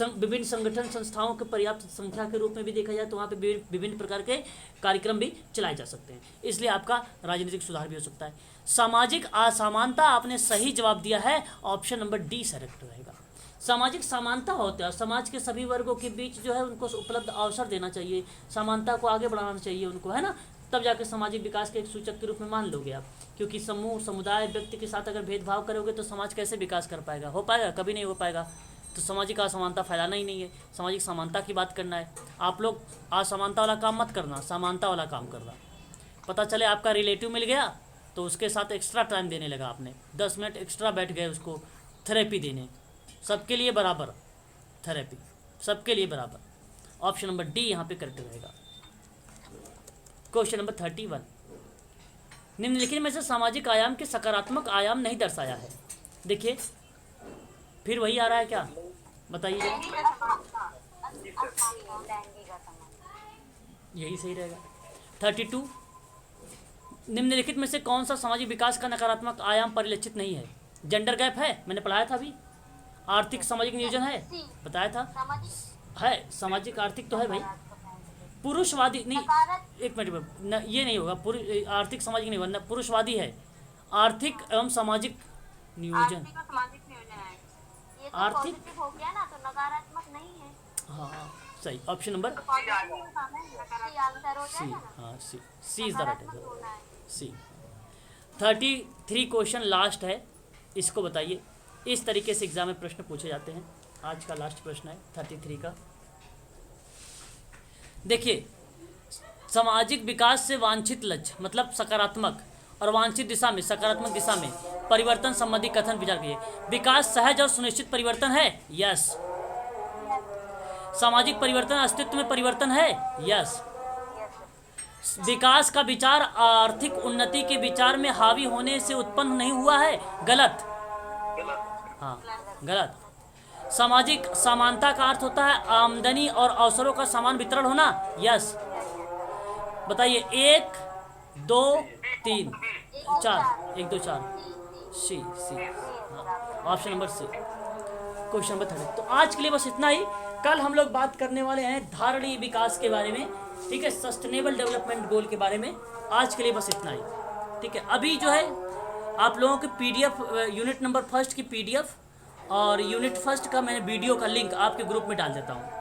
विभिन्न संगठन संस्थाओं के पर्याप्त संख्या के रूप में भी देखा जाए तो वहाँ पे विभिन्न प्रकार के कार्यक्रम भी चलाए जा सकते हैं, इसलिए आपका राजनीतिक सुधार भी हो सकता है। सामाजिक असमानता आपने सही जवाब दिया है, ऑप्शन नंबर डी सेलेक्ट रहेगा। सामाजिक समानता होता है, समाज के सभी वर्गों के बीच जो है उनको उपलब्ध अवसर देना चाहिए, समानता को आगे बढ़ाना चाहिए उनको, है ना। तब जाकर सामाजिक विकास के एक सूचक के रूप में मान लोगे आप, क्योंकि समूह समुदाय व्यक्ति के साथ अगर भेदभाव करोगे तो समाज कैसे विकास कर पाएगा? हो पाएगा? कभी नहीं हो पाएगा। तो सामाजिक असमानता फैलाना ही नहीं है, सामाजिक समानता की बात करना है। आप लोग असमानता वाला काम मत करना, समानता वाला काम करना। पता चले आपका रिलेटिव मिल गया तो उसके साथ एक्स्ट्रा टाइम देने लगा, आपने 10 मिनट एक्स्ट्रा बैठ गए उसको थेरेपी देने। सबके लिए बराबर थेरेपी, सबके लिए बराबर। ऑप्शन नंबर डी यहाँ पे करेक्ट रहेगा। क्वेश्चन नंबर 31, निम्नलिखित में से सामाजिक आयाम के सकारात्मक आयाम नहीं दर्शाया है। देखिए फिर वही आ रहा है क्या, बताइए। यही सही रहेगा। 32, निम्नलिखित में से कौन सा सामाजिक विकास का नकारात्मक आयाम परिलक्षित नहीं है? जेंडर गैप है, मैंने पढ़ाया था अभी। आर्थिक सामाजिक नियोजन है, बताया था। है, सामाजिक आर्थिक तो है भाई। पुरुषवादी नहीं, नकारात्मक एक मिनट ये नहीं होगा, आर्थिक सामाजिक नहीं होगा, पुरुषवादी है, आर्थिक एवं सामाजिक नियोजन। आर्थिक और सामाजिक नियोजन है। ये तो आर्थिक- पॉजिटिव हो गया ना, तो नकारात्मक नहीं है। हाँ सही, ऑप्शन नंबर पॉजिटिव ही बताना है, सी नकारात्मक। आंसर हो सी। जाएगा ना, हाँ सी इज द राइट नकारात्मक होना है। सी। 33 क्वेश्चन लास्ट है, इसको बताइए। इस तरीके से एग्जाम में प्रश्न पूछे जाते हैं। आज का लास्ट प्रश्न है 33 का। देखिए, सामाजिक विकास से वांछित लक्ष्य मतलब सकारात्मक और वांछित दिशा में सकारात्मक दिशा में परिवर्तन संबंधी कथन विचार कीजिए। विकास सहज और सुनिश्चित परिवर्तन है, यस। सामाजिक परिवर्तन अस्तित्व में परिवर्तन है, यस। विकास का विचार आर्थिक उन्नति के विचार में हावी होने से उत्पन्न नहीं हुआ है, गलत। हाँ गलत। सामाजिक समानता का अर्थ होता है आमदनी और अवसरों का समान वितरण होना, यस। बताइए 1 2 3 4, 1 2 4, C. Option number C, question number 30। तो आज के लिए बस इतना ही। कल हम लोग बात करने वाले हैं धारणीय विकास के बारे में, ठीक है, सस्टेनेबल डेवलपमेंट गोल के बारे में। आज के लिए बस इतना ही, ठीक है। अभी जो है आप लोगों के PDF यूनिट नंबर 1 की PDF और यूनिट 1 का मैंने वीडियो का लिंक आपके ग्रुप में डाल देता हूँ।